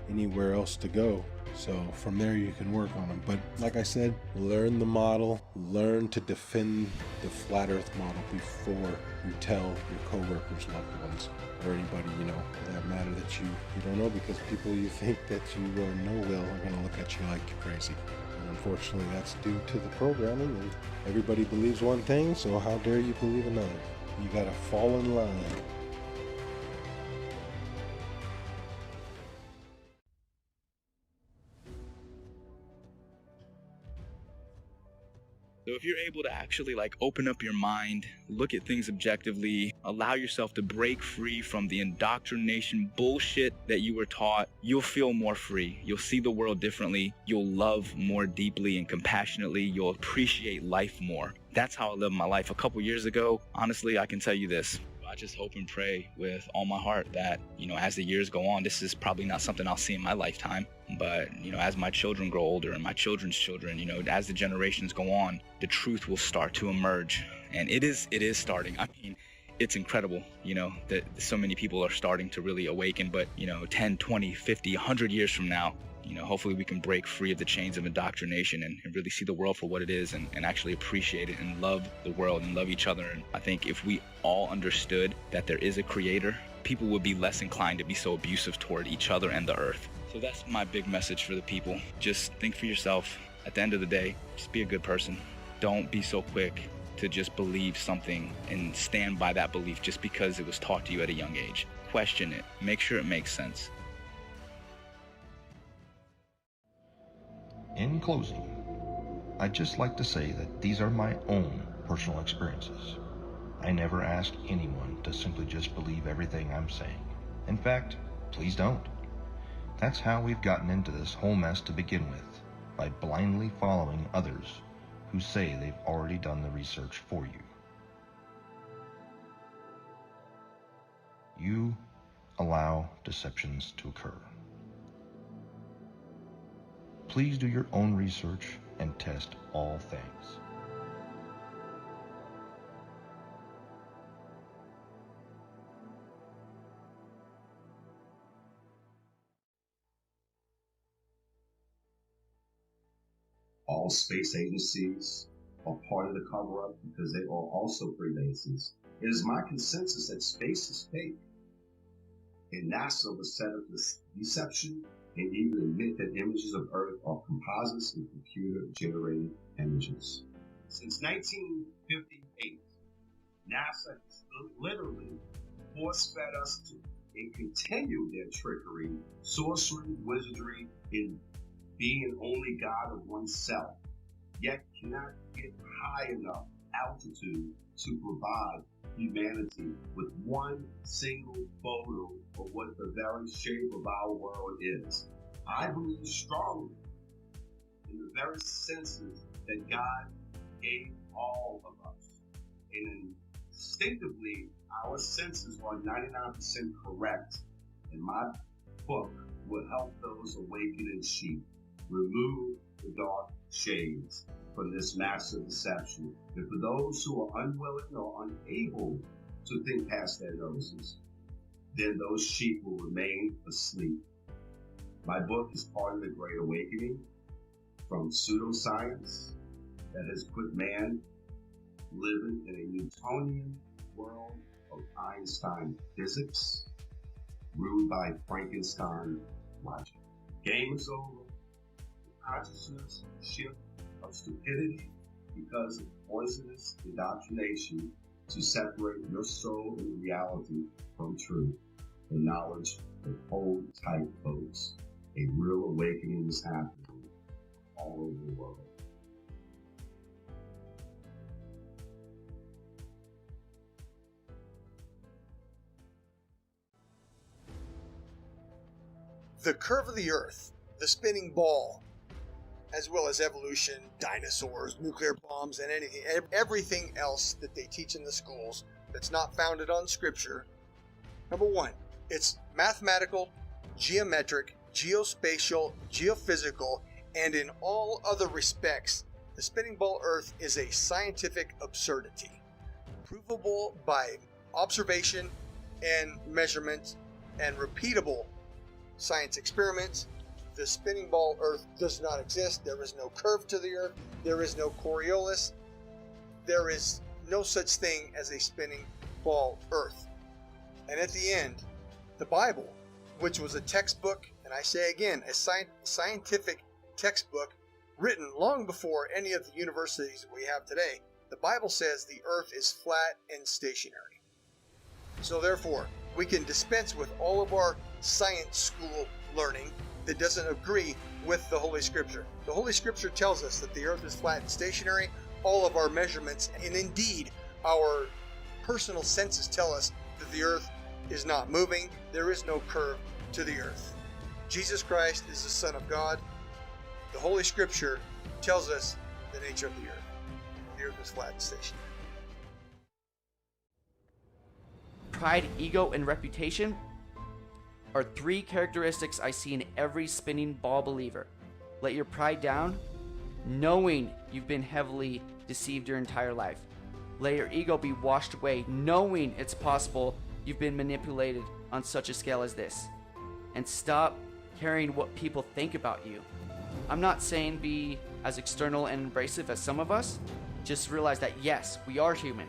anywhere else to go. So from there you can work on them. But like I said, learn the model, learn to defend the flat earth model before you tell your coworkers, loved ones, or anybody, for that matter that you don't know, because people you think that you know well are going to look at you like you're crazy. And unfortunately, that's due to the programming, and everybody believes one thing, so how dare you believe another? You got to fall in line. So if you're able to actually open up your mind, look at things objectively, allow yourself to break free from the indoctrination bullshit that you were taught, you'll feel more free. You'll see the world differently. You'll love more deeply and compassionately. You'll appreciate life more. That's how I lived my life. A couple years ago, honestly, I can tell you this. I just hope and pray with all my heart that, as the years go on, this is probably not something I'll see in my lifetime. But, as my children grow older and my children's children, as the generations go on, the truth will start to emerge. And it is starting. I mean, it's incredible, that so many people are starting to really awaken. But, 10, 20, 50, 100 years from now, hopefully we can break free of the chains of indoctrination and really see the world for what it is and actually appreciate it and love the world and love each other. And I think if we all understood that there is a creator, people would be less inclined to be so abusive toward each other and the earth. So that's my big message for the people. Just think for yourself. At the end of the day, just be a good person. Don't be so quick to just believe something and stand by that belief just because it was taught to you at a young age. Question it. Make sure it makes sense. In closing, I'd just like to say that these are my own personal experiences. I never ask anyone to simply just believe everything I'm saying. In fact, please don't. That's how we've gotten into this whole mess to begin with, by blindly following others who say they've already done the research for you. You allow deceptions to occur. Please do your own research and test all things. All space agencies are part of the cover-up because they are also Freemasons. It is my consensus that space is fake. And NASA was set up this deception and even admit that images of Earth are composites and computer-generated images. Since 1958, NASA has literally force-fed us to and continue their trickery, sorcery, wizardry, and being only God of oneself, yet cannot get high enough altitude to provide humanity with one single photo of what the very shape of our world is. I believe strongly in the very senses that God gave all of us. And instinctively, our senses are 99% correct. And my book will help those awakening sheep remove the dark shades from this massive deception. And for those who are unwilling or unable to think past their noses, then those sheep will remain asleep. My book is part of the Great Awakening from pseudoscience that has put man living in a Newtonian world of Einstein physics, ruled by Frankenstein logic. Game is over. Consciousness shift of stupidity because of poisonous indoctrination to separate your soul and reality from truth and knowledge. And hold tight, folks. A real awakening is happening all over the world. The curve of the Earth, the spinning ball, as well as evolution, dinosaurs, nuclear bombs, and everything else that they teach in the schools that's not founded on scripture. Number one, it's mathematical, geometric, geospatial, geophysical, and in all other respects, The spinning ball Earth is a scientific absurdity, provable by observation and measurement and repeatable science experiments. The spinning ball Earth does not exist. There is no curve to the Earth. There is no Coriolis. There is no such thing as a spinning ball Earth. And at the end, the Bible, which was a textbook, and I say again, a scientific textbook written long before any of the universities we have today, the Bible says the Earth is flat and stationary. So therefore, we can dispense with all of our science school learning that doesn't agree with the Holy Scripture. The Holy Scripture tells us that the Earth is flat and stationary. All of our measurements, and indeed our personal senses, tell us that the Earth is not moving. There is no curve to the Earth. Jesus Christ is the Son of God. The Holy Scripture tells us the nature of the Earth. The Earth is flat and stationary. Pride, ego, and reputation are three characteristics I see in every spinning ball believer. Let your pride down, knowing you've been heavily deceived your entire life. Let your ego be washed away, knowing it's possible you've been manipulated on such a scale as this. And stop caring what people think about you. I'm not saying be as external and abrasive as some of us. Just realize that yes, we are human,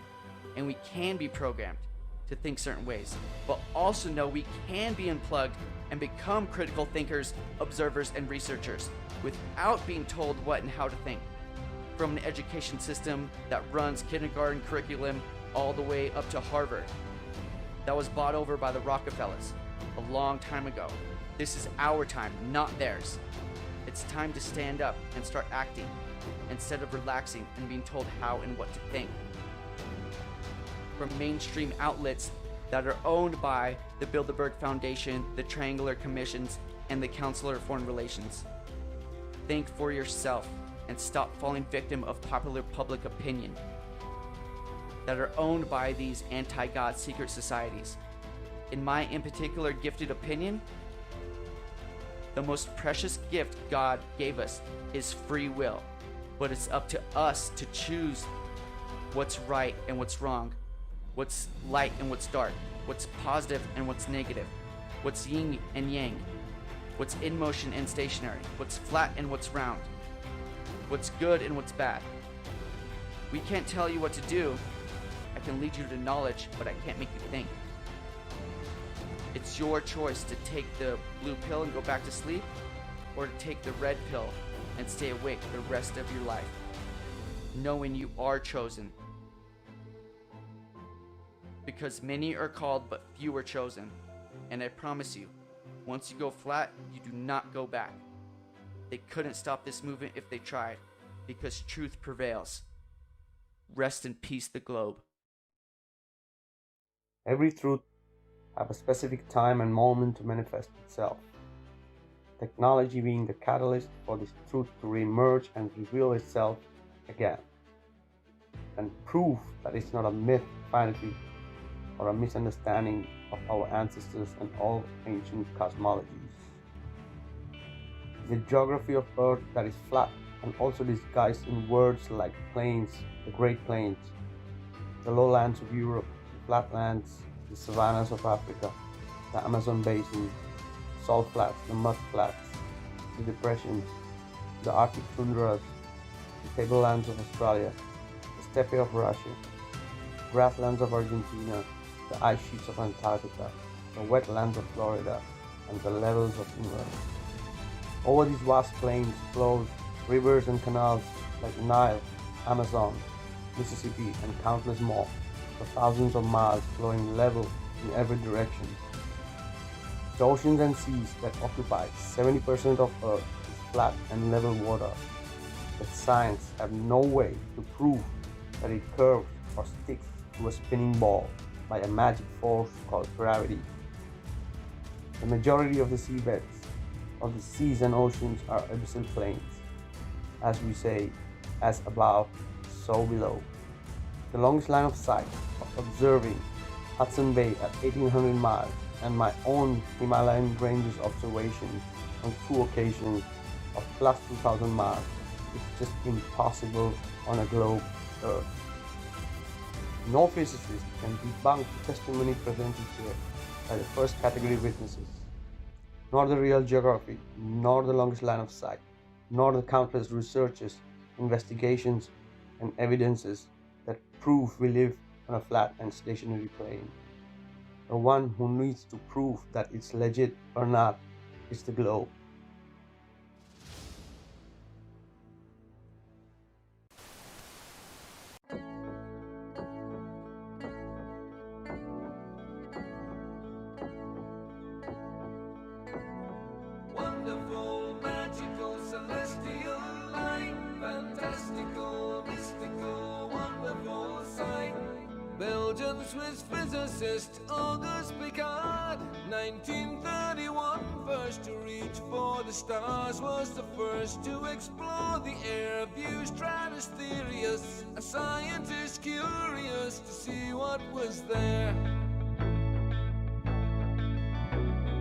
and we can be programmed to think certain ways, but also know we can be unplugged and become critical thinkers, observers, and researchers without being told what and how to think. From an education system that runs kindergarten curriculum all the way up to Harvard, that was bought over by the Rockefellers a long time ago. This is our time, not theirs. It's time to stand up and start acting instead of relaxing and being told how and what to think. From mainstream outlets that are owned by the Bilderberg Foundation, the Triangular Commissions, and the Council of Foreign Relations. Think for yourself and stop falling victim of popular public opinion that are owned by these anti-God secret societies. In my in particular gifted opinion, the most precious gift God gave us is free will, but it's up to us to choose what's right and what's wrong, what's light and what's dark, what's positive and what's negative, what's yin and yang, what's in motion and stationary, what's flat and what's round, what's good and what's bad. We can't tell you what to do. I can lead you to knowledge, but I can't make you think. It's your choice to take the blue pill and go back to sleep, or to take the red pill and stay awake the rest of your life, knowing you are chosen. Because many are called, but few are chosen. And I promise you, once you go flat, you do not go back. They couldn't stop this movement if they tried, because truth prevails. Rest in peace, the globe. Every truth has a specific time and moment to manifest itself. Technology being the catalyst for this truth to re-emerge and reveal itself again. And proof that it's not a myth, fantasy, or a misunderstanding of our ancestors and all ancient cosmologies. The geography of Earth that is flat and also disguised in words like plains, the Great Plains, the lowlands of Europe, the flatlands, the savannas of Africa, the Amazon basin, the salt flats, the mud flats, the depressions, the Arctic tundras, the tablelands of Australia, the steppe of Russia, grasslands of Argentina, the ice sheets of Antarctica, the wetlands of Florida, and the levels of England. Over these vast plains flows rivers and canals like Nile, Amazon, Mississippi, and countless more, for thousands of miles flowing level in every direction. The oceans and seas that occupy 70% of Earth is flat and level water, but science have no way to prove that it curves or sticks to a spinning ball by a magic force called gravity. The majority of the seabeds of the seas and oceans are abyssal plains. As we say, as above, so below. The longest line of sight of observing Hudson Bay at 1800 miles and my own Himalayan ranges observations on 2 occasions of plus 2000 miles It's just impossible on a globe Earth. No physicist can debunk the testimony presented here by the first category witnesses, nor the real geography, nor the longest line of sight, nor the countless researches, investigations, and evidences that prove we live on a flat and stationary plane. The one who needs to prove that it's legit or not is the globe. Wonderful, magical, celestial light, fantastical, mystical, wonderful sight. Belgian Swiss physicist Auguste Piccard, 1931, first to reach for the stars, was the first to explore the air view stratospherius, a scientist curious to see what was there.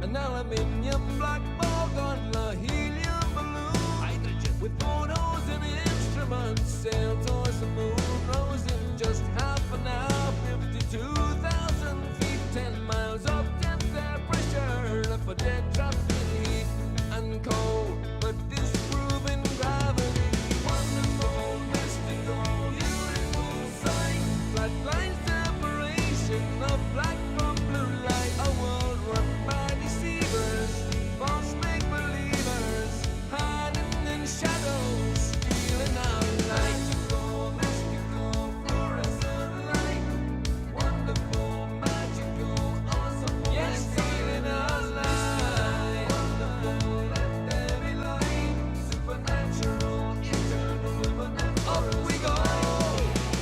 An aluminium black ball gondola, helium balloon, hydrogen with photos and instruments, sailed towards the moon, rose in just half an hour, 52,000 feet, 10 miles up, 10th air pressure, left for dead, trapped in heat and cold, but disproving gravity. Wonderful, mystical, beautiful sight, flat line separation of black from blue light, a world run by deceivers, false make-believers, hiding in shadows, stealing our light. Mystical, fluorescent light, wonderful, magical, awesome, yes, stealing our light. Wonderful, let there be light, supernatural, eternal, immanent. Up we go,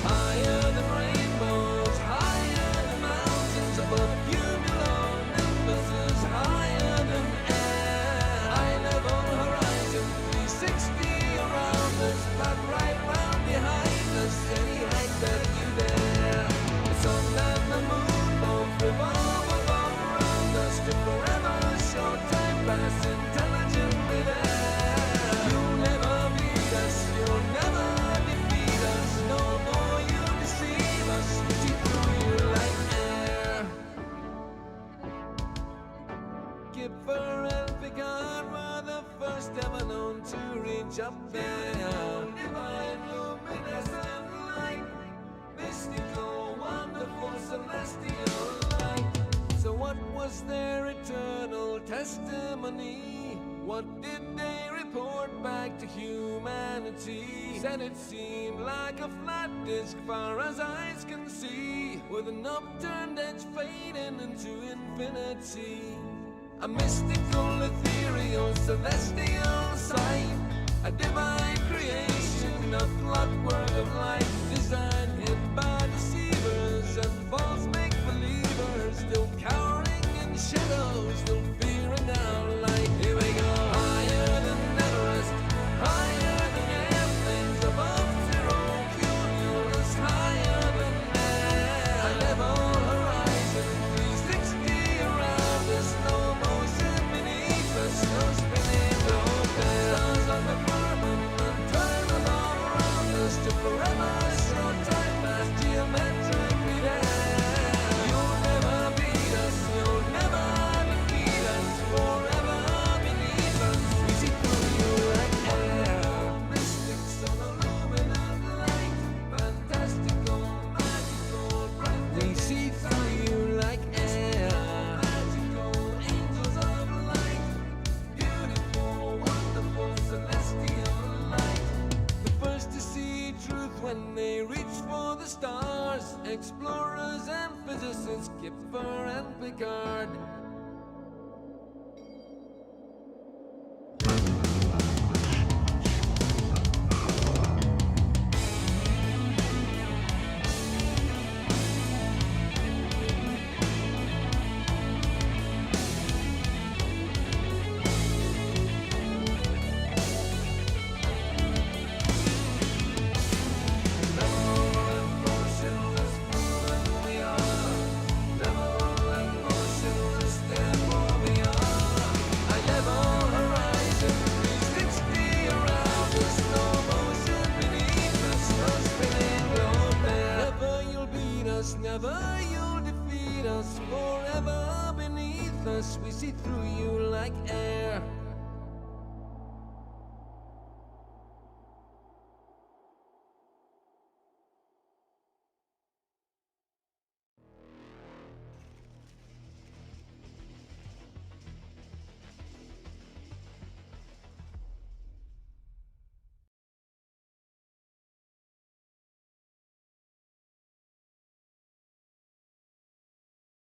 higher than rainbows, higher than mountains, above cumulonimbus, higher than air, high level horizon, 360 around us, flat right round behind us, any height that you dare. The sun and the moon both revolve above around us, to forever show time pass intelligently there. You'll never beat us, you'll never defeat us, no more you deceive us, we see through you like air. Kipper and Picard were the first ever known to reach up there. Divine, luminescent light, mystical, wonderful, celestial light. So what was their eternal testimony? What did they report back to humanity? Said it seemed like a flat disk far as eyes can see, with an upturned edge fading into infinity. A mystical, ethereal, celestial sight, a divine creation, a clockwork of light, designed hid by deceivers and false make-believers, still cowering in shadows, still fearing our light. Here we go, higher than Everest, higher than airplanes, above zero cumulus, higher than air, high level horizon, 360 around us, no motion beneath us, no spinning, no fair. Stars on the firmament, turn along around us, to forever show time past geometrically there. You'll never beat us, you'll never defeat us, forever beneath us, we see through you like air. Mystics on a luminous light, fantastical, magical, bright, we see through you like air. Magical, angels of light, beautiful, wonderful, celestial light. The first to see truth when they reach for the stars, explorers and physicists, Kipper and Picard. Motionless, forever beneath us. We see through you like air.